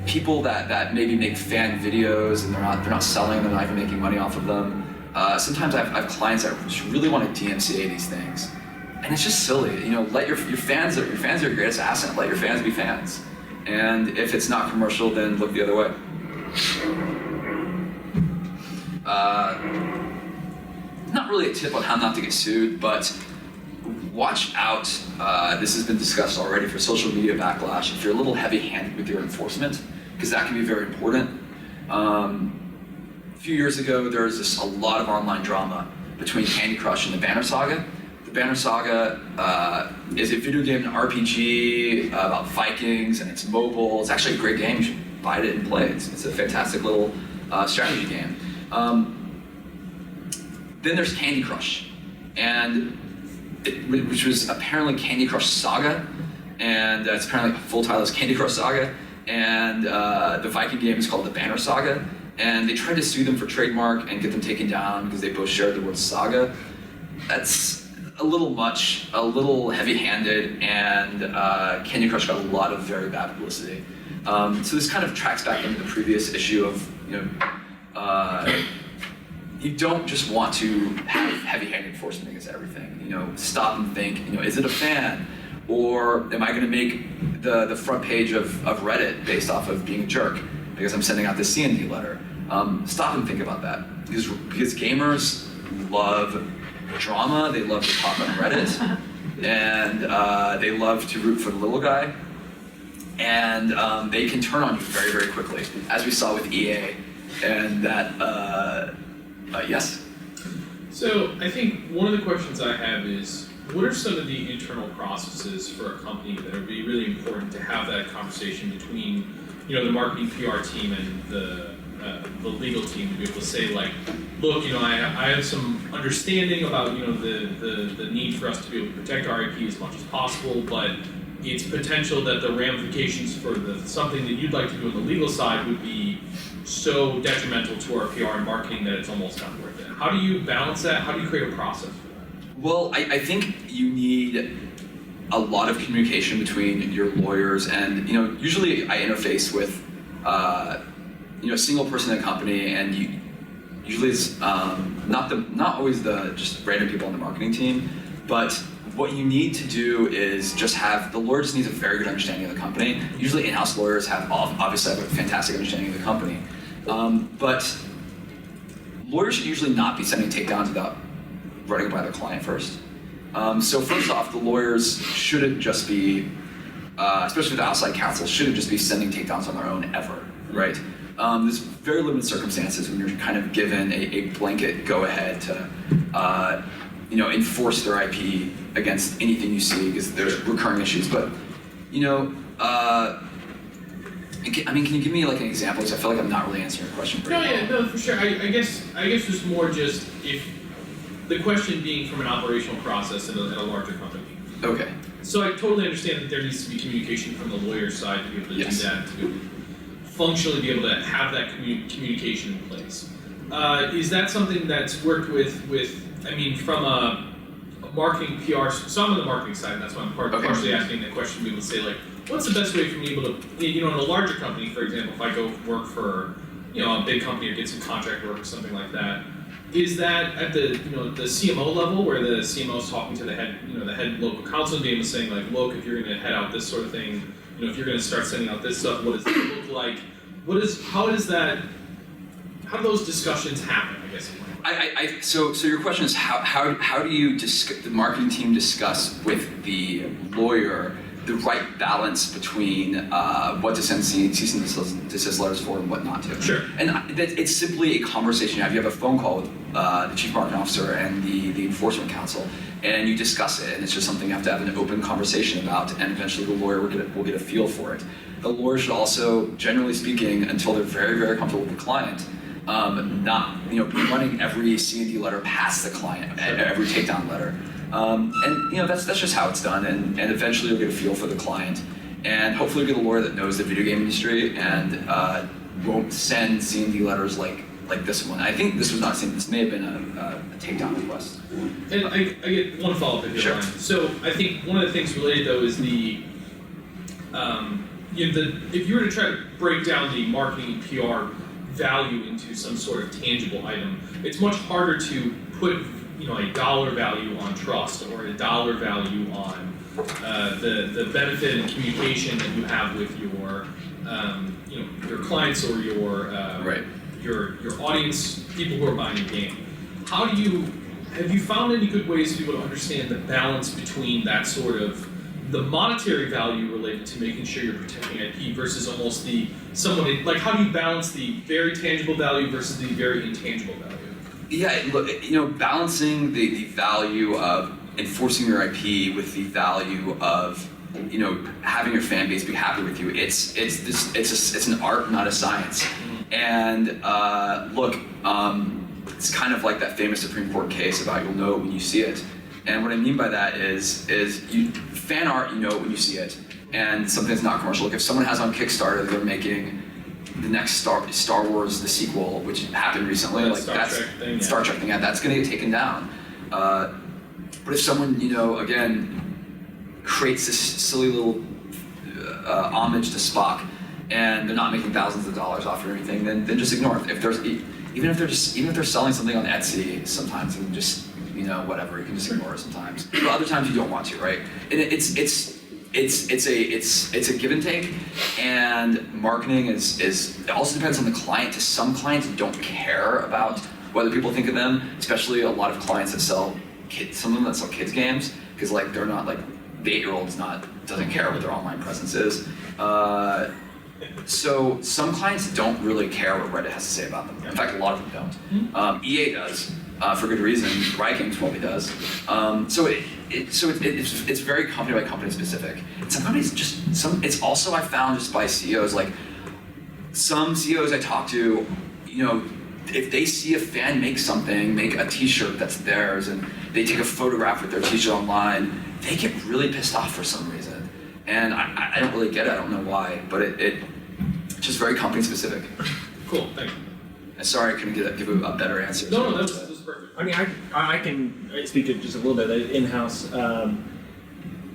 People that maybe make fan videos and they're not selling them, they're not even making money off of them. Sometimes I have clients that just really want to DMCA these things, and it's just silly. Let your fans are your greatest asset. Let your fans be fans, and if it's not commercial, then look the other way. Not really a tip on how not to get sued, but watch out. This has been discussed already for social media backlash. If you're a little heavy-handed with your enforcement, because that can be very important. A few years ago, there was a lot of online drama between Candy Crush and the Banner Saga. The Banner Saga is a video game, an RPG about Vikings, and it's mobile. It's actually a great game. You should buy it and play it. It's a fantastic little strategy game. Then there's Candy Crush, which was apparently Candy Crush Saga, and it's apparently full title is Candy Crush Saga, and the Viking game is called the Banner Saga, and they tried to sue them for trademark and get them taken down because they both shared the word saga. That's a little much, a little heavy-handed, and Candy Crush got a lot of very bad publicity. So this kind of tracks back into the previous issue of, you don't just want to have heavy-handed enforcement against everything. Stop and think, is it a fan? Or am I going to make the front page of Reddit based off of being a jerk because I'm sending out the C&D letter? Stop and think about that. Because gamers love drama, they love to talk on Reddit, and they love to root for the little guy, and they can turn on you very, very quickly, as we saw with EA, and that, yes? So I think one of the questions I have is, what are some of the internal processes for a company that would be really important to have that conversation between, the marketing PR team and the legal team to be able to say, like, look, I have some understanding about, the need for us to be able to protect our IP as much as possible, but it's potential that the ramifications for something that you'd like to do on the legal side would be so detrimental to our PR and marketing that it's almost not worth it. How do you balance that? How do you create a process for that? Well, I think you need a lot of communication between your lawyers, and usually I interface with a single person in a company, and usually it's not always the just random people on the marketing team, but what you need to do is just have the lawyer just needs a very good understanding of the company. Usually in-house lawyers obviously have a fantastic understanding of the company, but lawyers should usually not be sending takedowns without running it by their client first. So first off, the lawyers shouldn't just be, especially with outside counsel, shouldn't just be sending takedowns on their own ever, right? There's very limited circumstances when you're kind of given a blanket go-ahead to, enforce their IP against anything you see because there's recurring issues. But, can you give me like an example? Because I feel like I'm not really answering your question very well. No, for sure. I guess just more just if the question being from an operational process at a larger company. Okay. So I totally understand that there needs to be communication from the lawyer's side to be able to do that, to be able to functionally be able to have that communication in place. Is that something that's worked with from a marketing PR, some of the marketing side, and that's why I'm partially asking the question, to be able to say, like, what's the best way for me able to, in a larger company, for example, if I go work for, a big company or get some contract work or something like that, is that at the, the CMO level where the CMO is talking to the head, the head local counsel and being able to saying, like, look, if you're going to head out this sort of thing, if you're going to start sending out this stuff, what does it look like? how do those discussions happen, I guess? So your question is how do you the marketing team discuss with the lawyer the right balance between what to send cease and desist letters for and what not to? Sure. And it's simply a conversation you have. You have a phone call with the chief marketing officer and the enforcement counsel, and you discuss it. And it's just something you have to have an open conversation about, and eventually the lawyer will get a feel for it. The lawyer should also, generally speaking, until they're very, very comfortable with the client, not be running every C&D letter past the client, every takedown letter. And that's just how it's done, and eventually you'll get a feel for the client, and hopefully you'll get a lawyer that knows the video game industry and won't send C&D letters like this one. I think this was not seen. This may have been a takedown request. And I get one follow-up if you don't mind. So I think one of the things related though is if you were to try to break down the marketing and PR value into some sort of tangible item, it's much harder to put a dollar value on trust or a dollar value on the benefit and communication that you have with your clients or your audience, people who are buying the game. Have you found any good ways to be able to understand the balance between that sort of the monetary value related to making sure you're protecting IP versus almost how do you balance the very tangible value versus the very intangible value? Yeah, look, balancing the value of enforcing your IP with the value of having your fan base be happy with you. It's an art, not a science. And it's kind of like that famous Supreme Court case about you'll know it when you see it. And what I mean by that is fan art, you know it when you see it, and something that's not commercial. Like if someone has on Kickstarter, they're making the next Star Wars, the sequel, which happened recently, Star Trek thing, that's gonna get taken down. But if someone, again, creates this silly little homage to Spock, and they're not making thousands of dollars off or anything, then just ignore it. Even if they're selling something on Etsy, sometimes you can just whatever, you can just ignore it sometimes. But other times you don't want to, right? And it's a give and take, and marketing it also depends on the client. Some clients don't care about whether people think of them, especially a lot of clients that sell kids, some of them that sell kids games, because they're not the 8-year-old doesn't care what their online presence is. So some clients don't really care what Reddit has to say about them. In fact, a lot of them don't. EA does. For good reason. Riot Games probably does. So it's very company by company specific. And some companies it's also I found just by CEOs, some CEOs I talk to, if they see a fan make a t-shirt that's theirs, and they take a photograph with their t-shirt online, they get really pissed off for some reason. And I don't really get it, I don't know why, but it's just very company specific. Cool, thank you. Sorry I couldn't give a better answer. No, that's perfect. I mean, I can speak to just a little bit in-house.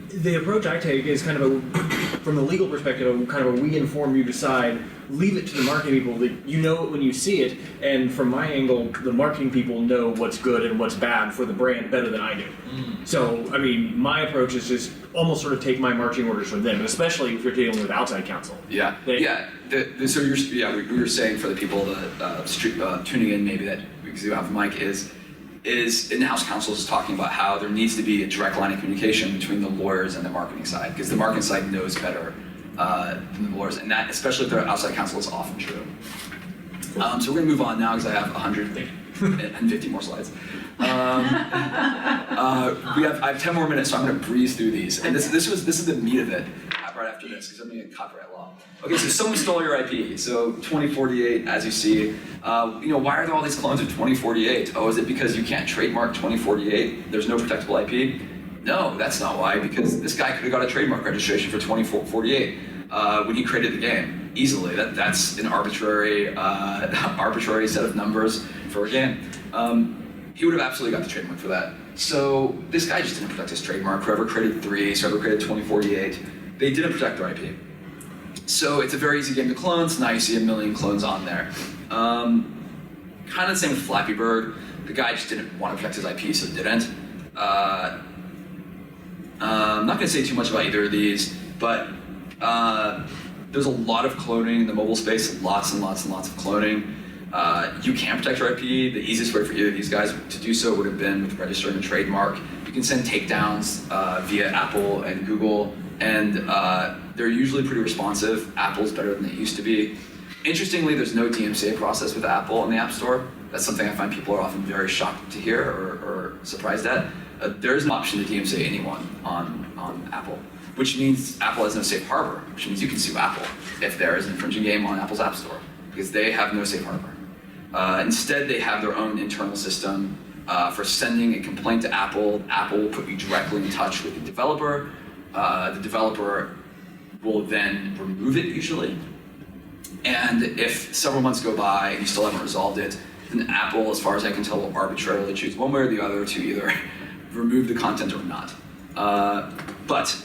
The approach I take is kind of from the legal perspective, kind of a we inform, you decide, leave it to the marketing people that you know it when you see it, and from my angle, the marketing people know what's good and what's bad for the brand better than I do. So, I mean, my approach is just almost sort of take my marching orders from them, especially if you're dealing with outside counsel. Yeah, so we were saying for the people that tuning in maybe that because you have the mic is Inhouse Counsel is talking about how there needs to be a direct line of communication between the lawyers and the marketing side, because the marketing side knows better than the lawyers, and that, especially if they're outside counsel, is often true. So we're going to move on now because I have 150 more slides. I have 10 more minutes, so I'm going to breeze through these. And this is the meat of it right after this, because I'm going to get copyright law. Okay, so someone stole your IP. So 2048, as you see, why are there all these clones of 2048? Oh, is it because you can't trademark 2048? There's no protectable IP? No, that's not why, because this guy could have got a trademark registration for 2048 when he created the game, easily. That's an arbitrary set of numbers for a game. He would have absolutely got the trademark for that. So this guy just didn't protect his trademark. Whoever created 3, so whoever created 2048, they didn't protect their IP. So it's a very easy game to clone, so now you see a million clones on there. Kind of the same with Flappy Bird. The guy just didn't want to protect his IP, so didn't. I'm not going to say too much about either of these, but There's a lot of cloning in the mobile space, lots and lots and lots of cloning. You can protect your IP. The easiest way for either of these guys to do so would have been with registering a trademark. You can send takedowns via Apple and Google, and they're usually pretty responsive. Apple's better than it used to be. Interestingly, there's no DMCA process with Apple in the App Store. That's something I find people are often very shocked to hear or surprised at. There is an option to DMCA anyone on Apple, which means Apple has no safe harbor, which means you can sue Apple if there is an infringing game on Apple's App Store, because they have no safe harbor. Instead, they have their own internal system for sending a complaint to Apple. Apple will put you directly in touch with the developer. The developer will then remove it usually. And if several months go by and you still haven't resolved it, then Apple, as far as I can tell, will arbitrarily choose one way or the other to either remove the content or not. But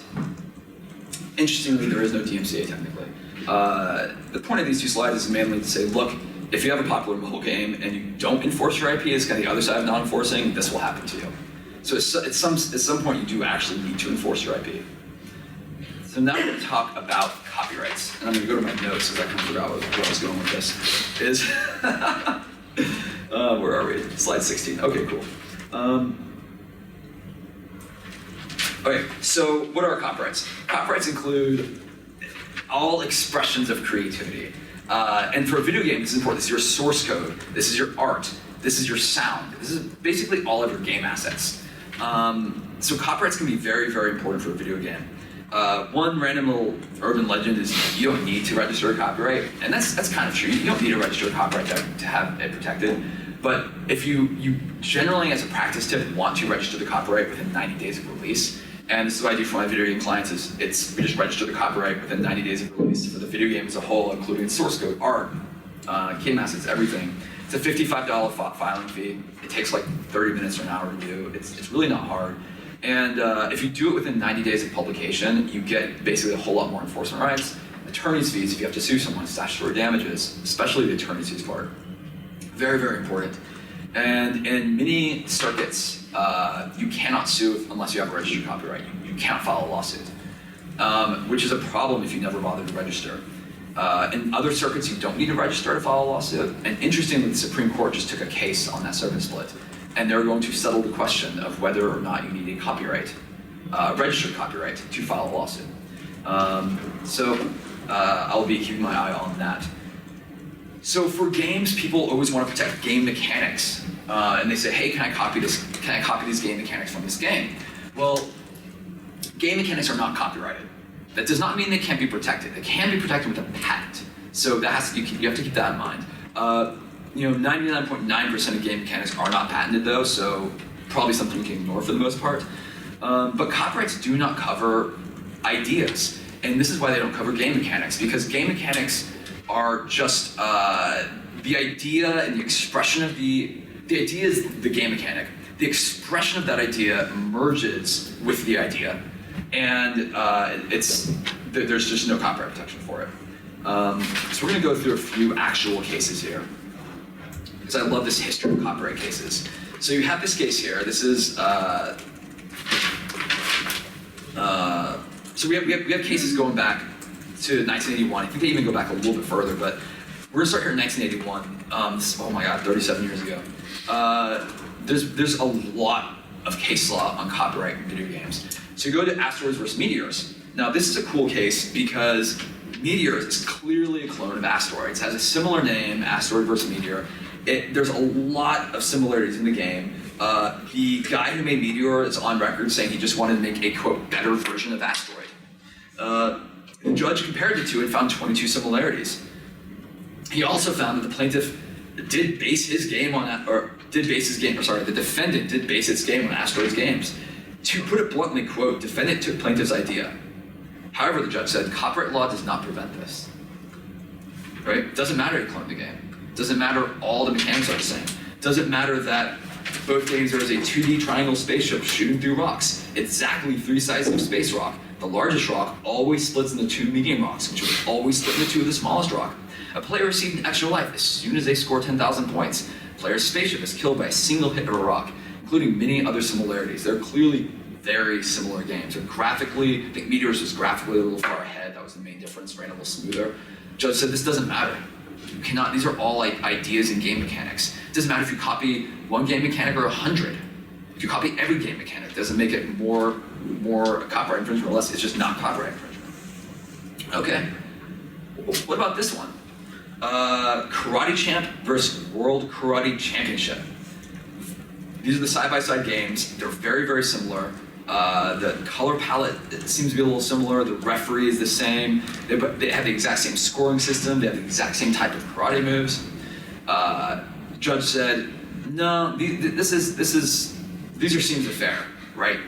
interestingly, there is no DMCA technically. The point of these two slides is mainly to say, look, if you have a popular mobile game and you don't enforce your IP, it's kind of the other side of non-enforcing, this will happen to you. So at some point, you do actually need to enforce your IP. So now we're going to talk about copyrights. And I'm going to go to my notes because I kind of forgot where I was going with this. Is where are we? Slide 16. Okay, cool. Okay, so what are copyrights? Copyrights include all expressions of creativity. And for a video game, this is important. This is your source code. This is your art. This is your sound. This is basically all of your game assets. So copyrights can be very, very important for a video game. One random little urban legend is you don't need to register a copyright, and that's kind of true. You don't need to register a copyright to have it protected. But if you generally, as a practice tip, want to register the copyright within 90 days of release, and this is what I do for my video game clients, we just register the copyright within 90 days of release for the video game as a whole, including source code, art, game assets, everything. It's a $55 filing fee. It takes like 30 minutes or an hour to do. It's really not hard. And if you do it within 90 days of publication, you get basically a whole lot more enforcement rights. Attorney's fees if you have to sue someone, statutory damages, especially the attorney's fees part. Very, very important. And in many circuits, you cannot sue unless you have a registered copyright. You can't file a lawsuit, which is a problem if you never bother to register. In other circuits, you don't need to register to file a lawsuit. And interestingly, the Supreme Court just took a case on that circuit split. And they're going to settle the question of whether or not you need a copyright, registered copyright, to file a lawsuit. I'll be keeping my eye on that. So for games, people always want to protect game mechanics, and they say, "Hey, can I copy this? Can I copy these game mechanics from this game?" Well, game mechanics are not copyrighted. That does not mean they can't be protected. They can be protected with a patent. So you have to keep that in mind. 99.9% of game mechanics are not patented though, so probably something you can ignore for the most part. But copyrights do not cover ideas, and this is why they don't cover game mechanics, because game mechanics are just the idea and the expression of the idea is the game mechanic. The expression of that idea merges with the idea, and there's just no copyright protection for it. So we're going to go through a few actual cases here, because I love this history of copyright cases. So you have this case here. This is so we have cases going back to 1981. I think they even go back a little bit further, but we're gonna start here in 1981. Oh my God, 37 years ago. There's a lot of case law on copyright in video games. So you go to Asteroids versus Meteors. Now this is a cool case because Meteors is clearly a clone of Asteroids. It has a similar name, Asteroid versus Meteor. There's a lot of similarities in the game. The guy who made Meteor is on record saying he just wanted to make a, quote, better version of Asteroid. The judge compared the two and found 22 similarities. He also found that the plaintiff did base his game on that, the defendant did base its game on Asteroid's games. To put it bluntly, quote, defendant took plaintiff's idea. However, the judge said, copyright law does not prevent this. Right? It doesn't matter you cloned the game. It doesn't matter all the mechanics are the same. It doesn't matter that both games there is a 2D triangle spaceship shooting through rocks. Exactly 3 sides of space rock. The largest rock always splits into 2 medium rocks, which will always split into 2 of the smallest rock. A player received an extra life as soon as they score 10,000 points. Player's spaceship is killed by a single hit of a rock, including many other similarities. There are clearly very similar games. They're graphically, I think Meteors was graphically a little far ahead. That was the main difference, ran a little smoother. Judge said this doesn't matter. You cannot, these are all like ideas in game mechanics. It doesn't matter if you copy one game mechanic or 100. If you copy every game mechanic, it doesn't make it more copyright infringement or less, it's just not copyright infringement. Okay. What about this one? Karate Champ versus World Karate Championship. These are the side-by-side games. They're very, very similar. The color palette seems to be a little similar. The referee is the same. They have the exact same scoring system. They have the exact same type of karate moves. Judge said, no, these are scenes of fair, right?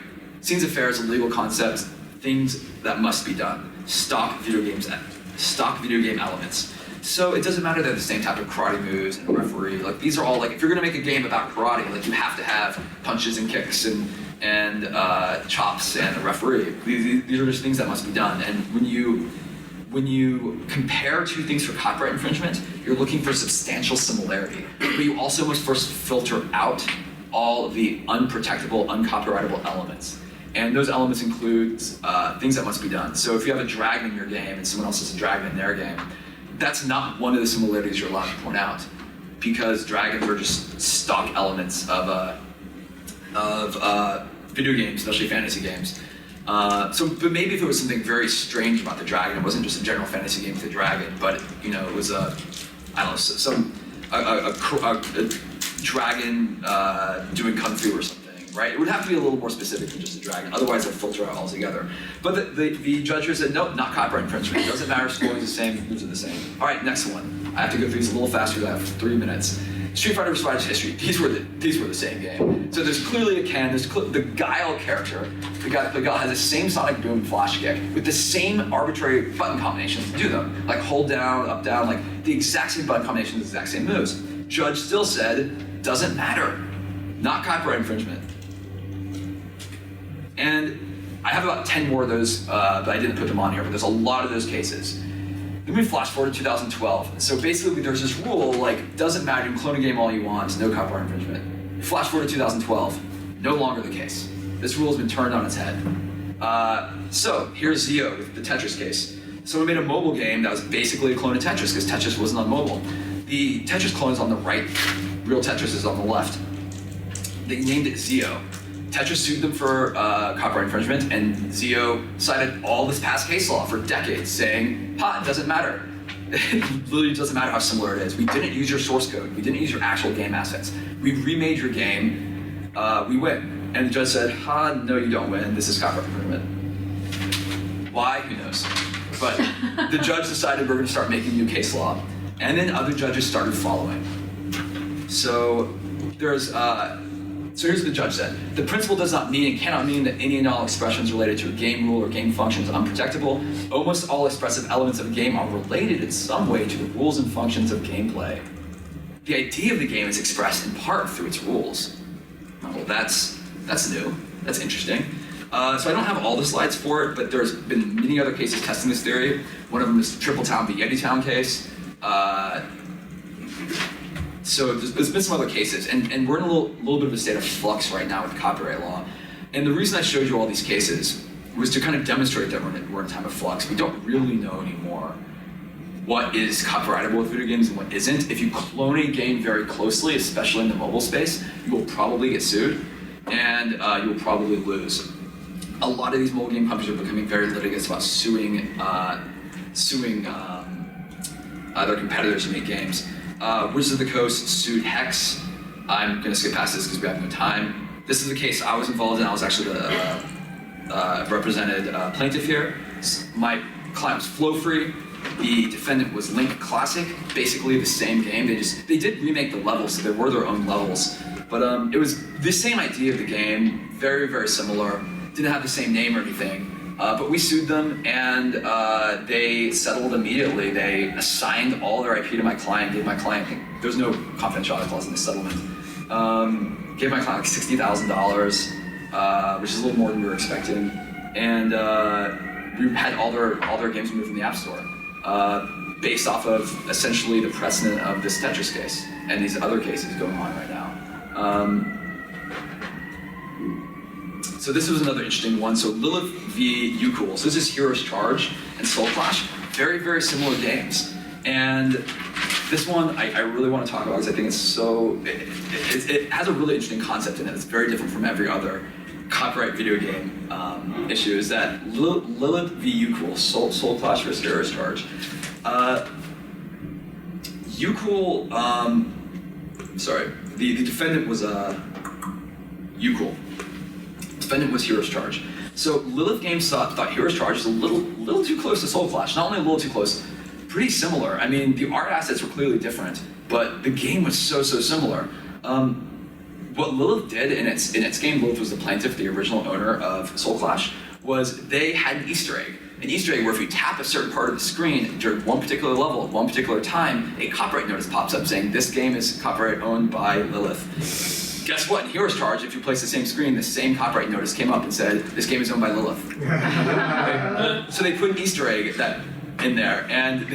Scenes of fair is a legal concept. Things that must be done. Stock video game elements. So it doesn't matter they're the same type of karate moves and a referee. Like these are all like if you're gonna make a game about karate, like you have to have punches and kicks and chops and a referee. These are just things that must be done. And when you compare two things for copyright infringement, you're looking for substantial similarity. But you also must first filter out all of the unprotectable, uncopyrightable elements. And those elements include things that must be done. So if you have a dragon in your game and someone else has a dragon in their game, that's not one of the similarities you're allowed to point out, because dragons are just stock elements of video games, especially fantasy games. But maybe if it was something very strange about the dragon, it wasn't just a general fantasy game with a dragon, but you know, it was a dragon doing kung fu or something. Right? It would have to be a little more specific than just a dragon, otherwise I'd filter out altogether. But the judge here said, nope, not copyright infringement. It doesn't matter, scoring is the same, moves are the same. All right, next one. I have to go through these a little faster than I have 3 minutes. Street Fighter vs. Fighter's History, these were the same game. So there's clearly a Ken, there's the Guile character, the guy that played Guile has the same Sonic Boom flash kick with the same arbitrary button combinations to do them. Like hold down, up, down, like the exact same button combinations, the exact same moves. Judge still said, doesn't matter, not copyright infringement. And I have about 10 more of those, but I didn't put them on here, but there's a lot of those cases. Then we flash forward to 2012. So basically there's this rule, like, doesn't matter, you can clone a game all you want, no copyright infringement. Flash forward to 2012, no longer the case. This rule has been turned on its head. So here's Zio with the Tetris case. Someone made a mobile game that was basically a clone of Tetris, because Tetris wasn't on mobile. The Tetris clone is on the right, real Tetris is on the left. They named it Zio. Tetris sued them for copyright infringement, and Zio cited all this past case law for decades, saying, it doesn't matter. It literally doesn't matter how similar it is. We didn't use your source code. We didn't use your actual game assets. We remade your game. We win. And the judge said, no, you don't win. This is copyright infringement. Why? Who knows? But the judge decided we're going to start making new case law. And then other judges started following. So here's what the judge said. The principle does not mean and cannot mean that any and all expressions related to a game rule or game function is unprotectable. Almost all expressive elements of a game are related in some way to the rules and functions of gameplay. The idea of the game is expressed in part through its rules. Well, that's new. That's interesting. So I don't have all the slides for it, but there's been many other cases testing this theory. One of them is the Triple Town v. Yeti Town case. So there's been some other cases, and we're in a little bit of a state of flux right now with copyright law. And the reason I showed you all these cases was to kind of demonstrate that we're in a time of flux. We don't really know anymore what is copyrightable with video games and what isn't. If you clone a game very closely, especially in the mobile space, you will probably get sued, and you will probably lose. A lot of these mobile game companies are becoming very litigious about suing their competitors who make games. Wizards of the Coast sued Hex. I'm going to skip past this because we have no time. This is a case I was involved in. I was actually the represented plaintiff here. My client was Flow Free. The defendant was Link Classic, basically the same game. They did remake the levels, so there were their own levels. But it was the same idea of the game, very, very similar. Didn't have the same name or anything. But we sued them, and they settled immediately. They assigned all their IP to my client, gave my client, there's no confidentiality clause in the settlement, gave my client like $60,000, which is a little more than we were expecting. And we had all their games removed from the App Store, based off of essentially the precedent of this Tetris case and these other cases going on right now. So this was another interesting one. So Lilith v. Ucool. So this is Hero's Charge and Soul Clash. Very, very similar games. And this one I really want to talk about because I think it's it has a really interesting concept in it. It's very different from every other copyright video game issue. Is that Lilith v. Ucool, Soul Clash versus Hero's Charge. Ucool, sorry, the defendant was Ucool. Defendant was Hero's Charge. So Lilith Games thought Hero's Charge was a little too close to Soul Clash. Not only a little too close, pretty similar. I mean, the art assets were clearly different, but the game was so similar. What Lilith did in its game, Lilith was the plaintiff, the original owner of Soul Clash, was they had an Easter egg. An Easter egg where if you tap a certain part of the screen during one particular level at one particular time, a copyright notice pops up saying this game is copyright owned by Lilith. Guess what? In Hero's Charge, if you place the same screen, the same copyright notice came up and said this game is owned by Lilith. So they put an Easter egg in there, and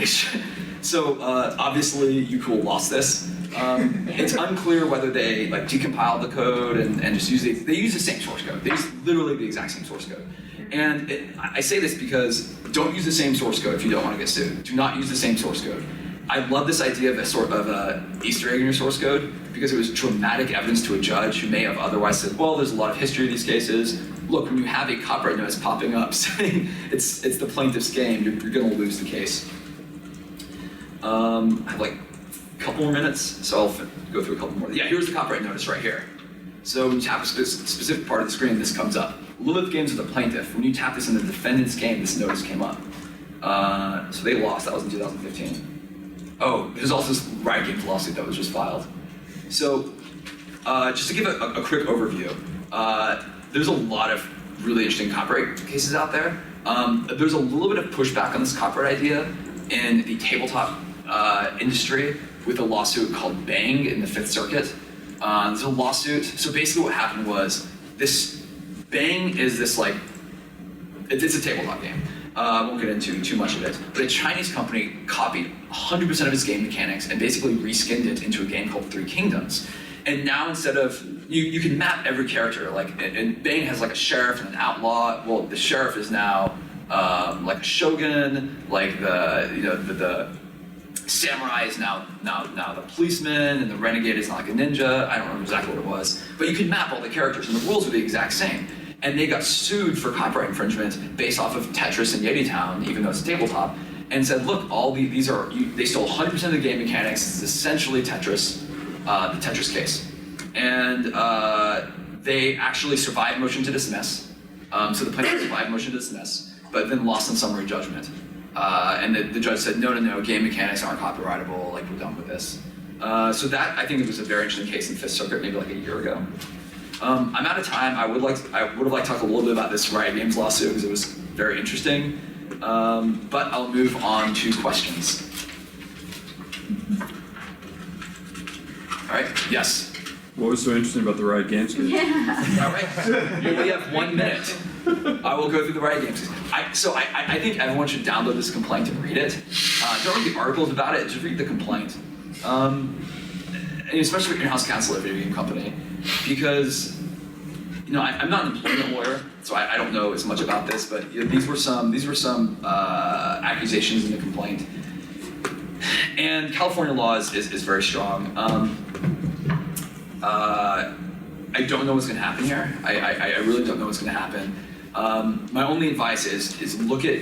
so obviously Ucool lost this. It's unclear whether they decompiled the code and just they use the same source code. They use literally the exact same source code. And I say this because don't use the same source code if you don't want to get sued. Do not use the same source code. I love this idea of a sort of a Easter egg in your source code because it was dramatic evidence to a judge who may have otherwise said, well, there's a lot of history of these cases. Look, when you have a copyright notice popping up saying it's the plaintiff's game, you're going to lose the case. I have a couple more minutes, so I'll go through a couple more. Yeah, here's the copyright notice right here. So when you tap a specific part of the screen, this comes up. Lilith Games with the plaintiff. When you tap this in the defendant's game, this notice came up. So they lost. That was in 2015. Oh, there's also this Riot Games lawsuit that was just filed. So just to give a quick overview, there's a lot of really interesting copyright cases out there. There's a little bit of pushback on this copyright idea in the tabletop industry with a lawsuit called Bang in the Fifth Circuit. There's a lawsuit. So basically what happened was this Bang is this it's a tabletop game. I won't get into too much of it, but a Chinese company copied 100% of its game mechanics and basically reskinned it into a game called Three Kingdoms. And now instead of, you can map every character, and Bang has a sheriff and an outlaw. Well, the sheriff is now a shogun, the samurai is now the policeman, and the renegade is now a ninja. I don't remember exactly what it was, but you can map all the characters, and the rules are the exact same. And they got sued for copyright infringement based off of Tetris and Yeti Town, even though it's tabletop, and said, look, they stole 100% of the game mechanics. It's essentially Tetris, the Tetris case. And they actually survived motion to dismiss. So the plaintiff survived motion to dismiss, but then lost in summary judgment. And the judge said, no, game mechanics aren't copyrightable, we're done with this. So that, I think it was a very interesting case in Fifth Circuit, maybe a year ago. I'm out of time. I would have liked to talk a little bit about this Riot Games lawsuit because it was very interesting. But I'll move on to questions. All right, yes. What was so interesting about the Riot Games case? All right, you only have 1 minute. I will go through the Riot Games case. I think everyone should download this complaint and read it. Don't read the articles about it, just read the complaint. And especially for Inhouse Counsel, a video game company, because I'm not an employment lawyer, so I don't know as much about this, but these were some accusations in the complaint. And California law is very strong. I don't know what's going to happen here. I really don't know what's going to happen. My only advice is look at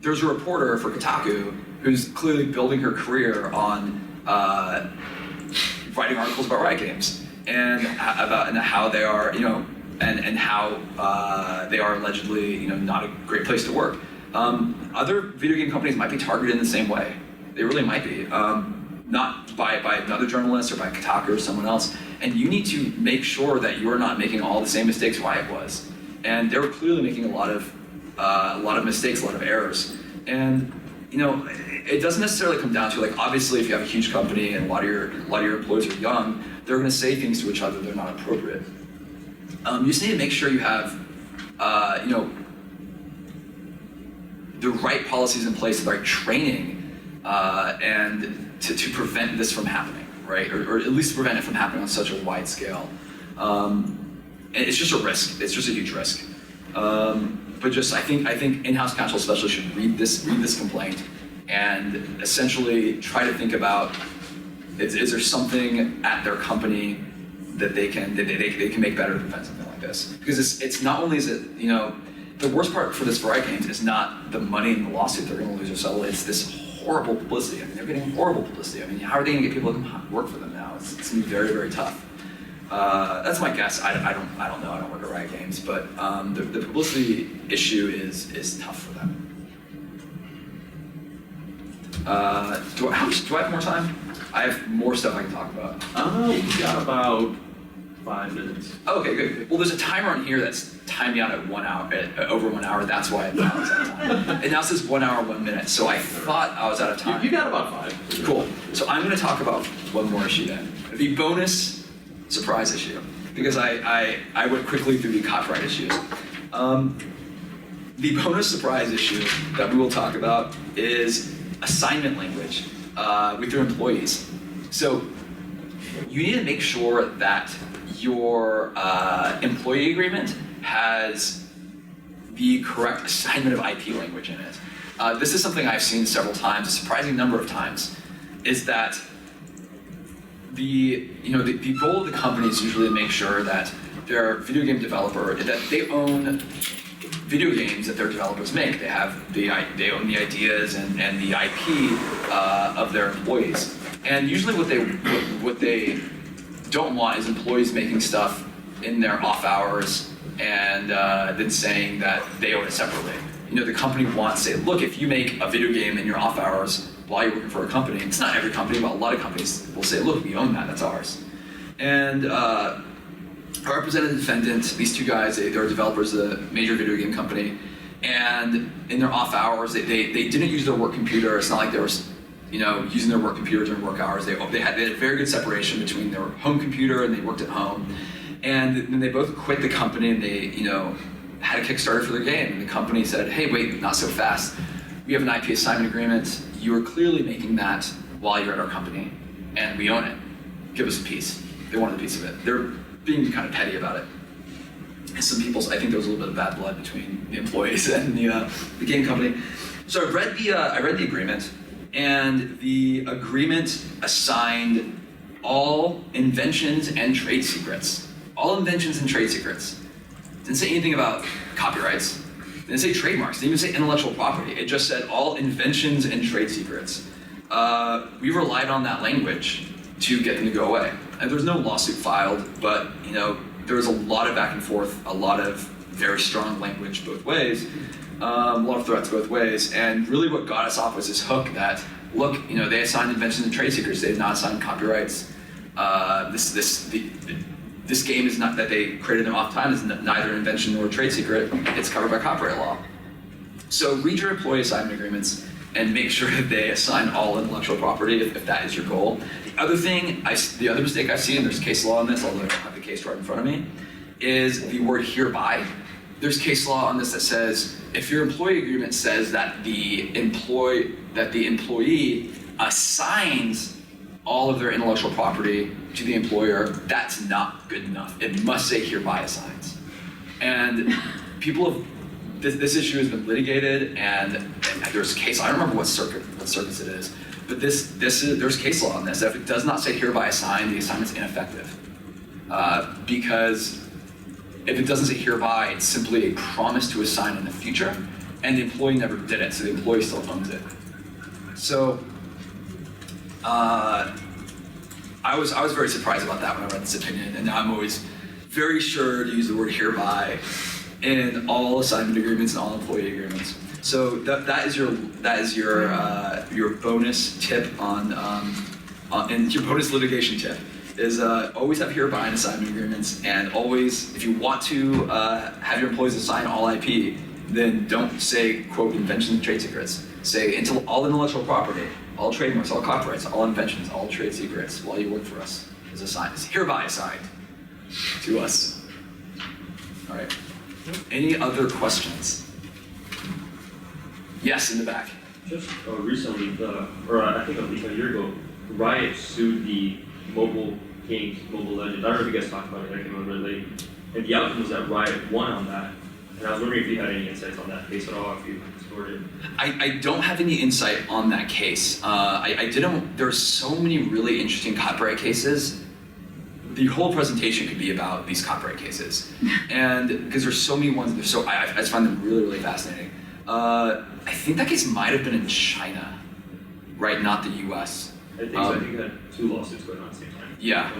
there's a reporter for Kotaku who's clearly building her career on writing articles about Riot Games and how they are and how they are allegedly not a great place to work. Other video game companies might be targeted in the same way. They really might be. Not by another journalist or by Kotaku or someone else. And you need to make sure that you're not making all the same mistakes Riot was. And they were clearly making a lot of mistakes, a lot of errors. And it doesn't necessarily come down to obviously if you have a huge company and a lot of your employees are young, they're going to say things to each other that are not appropriate. You just need to make sure you have the right policies in place, the right training, and to prevent this from happening, right? Or at least prevent it from happening on such a wide scale. And it's just a risk. It's just a huge risk. But just I think in-house counsel especially should read this complaint and essentially try to think about is there something at their company that they can make better to prevent something like this? Because it's not only is it, you know, the worst part for this variety games is not the money in the lawsuit they're going to lose or settle. It's this horrible publicity. I mean, they're getting horrible publicity. I mean, how are they going to get people to come work for them now? It's going to be very, very tough. That's my guess. I don't know. I don't work at Riot Games, but the publicity issue is tough for them. Do I have more time? I have more stuff I can talk about. We got about 5 minutes. Oh, okay, good. Well, there's a timer on here that's timed out at 1 hour, over 1 hour. That's why I thought I was out of time. It now says 1 hour, 1 minute. So I thought I was out of time. You got about 5. Cool. So I'm going to talk about one more issue then. The bonus surprise issue, because I went quickly through the copyright issues. The bonus surprise issue that we will talk about is assignment language with your employees. So you need to make sure that your employee agreement has the correct assignment of IP language in it. This is something I've seen several times, a surprising number of times, is that the goal of the company is usually to make sure that their video game developer, that they own video games that their developers make. They own the ideas and the IP of their employees. And usually what they don't want is employees making stuff in their off hours and then saying that they own it separately. You know, the company wants to say, look, if you make a video game in your off hours while you're working for a company, it's not every company, but a lot of companies will say, look, we own that, that's ours. And I represented the defendant, these two guys, they're developers of a major video game company, and in their off hours, they didn't use their work computer. It's not like they were, using their work computer during work hours. They had a very good separation between their home computer and they worked at home. And then they both quit the company and they, had a Kickstarter for their game. And the company said, hey, wait, not so fast. We have an IP assignment agreement. You are clearly making that while you're at our company, and we own it. Give us a piece. They wanted a piece of it. They're being kind of petty about it. And some people, I think there was a little bit of bad blood between the employees and the game company. So I read the agreement, and the agreement assigned all inventions and trade secrets. All inventions and trade secrets. Didn't say anything about copyrights. Didn't say trademarks. Didn't even say intellectual property. It just said all inventions and trade secrets. We relied on that language to get them to go away. And there was no lawsuit filed, but there was a lot of back and forth, a lot of very strong language both ways, a lot of threats both ways, and really what got us off was this hook that, look, they assigned inventions and trade secrets, they did not assign copyrights. This game is not that they created them off time, is neither an invention nor a trade secret, it's covered by copyright law. So read your employee assignment agreements and make sure that they assign all intellectual property if that is your goal. The other mistake I've seen, there's case law on this, although I don't have the case right in front of me, is the word hereby. There's case law on this that says if your employee agreement says that the employee assigns all of their intellectual property to the employer, that's not good enough. It must say hereby assigns. And this issue has been litigated, and there's case. I don't remember what circuits it is, but there's case law on this. If it does not say hereby assigned, the assignment's ineffective. Because if it doesn't say hereby, it's simply a promise to assign in the future, and the employee never did it, so the employee still owns it. So I was very surprised about that when I read this opinion, and now I'm always very sure to use the word hereby in all assignment agreements and all employee agreements. So that is your bonus tip and your bonus litigation tip is always have hereby in assignment agreements, and always, if you want to have your employees assign all IP, then don't say, quote, inventions and trade secrets. Say all intellectual property, all trademarks, all copyrights, all inventions, all trade secrets while you work for us is hereby assigned to us. All right. Any other questions? Yes, in the back. Just recently, I think a year ago, Riot sued the Mobile Kings, Mobile Legends. I don't know if you guys talked about it, I came over late. And the outcome was that Riot won on that. And I was wondering if you had any insights on that case at all, if you explored it. I don't have any insight on that case. I didn't. There's so many really interesting copyright cases. The whole presentation could be about these copyright cases, and because there's so many ones. I just find them really, really fascinating. I think that case might have been in China, right? Not the U.S. I think so. I think you had 2 lawsuits going on at the same time. Yeah.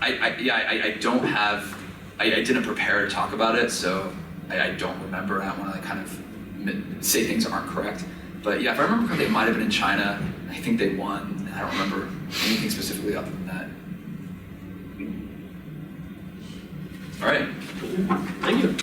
I don't have. I didn't prepare to talk about it, so I don't remember. I don't want to kind of say things that aren't correct. But yeah, if I remember correctly, it might have been in China. I think they won. I don't remember anything specifically other than that. All right. Thank you.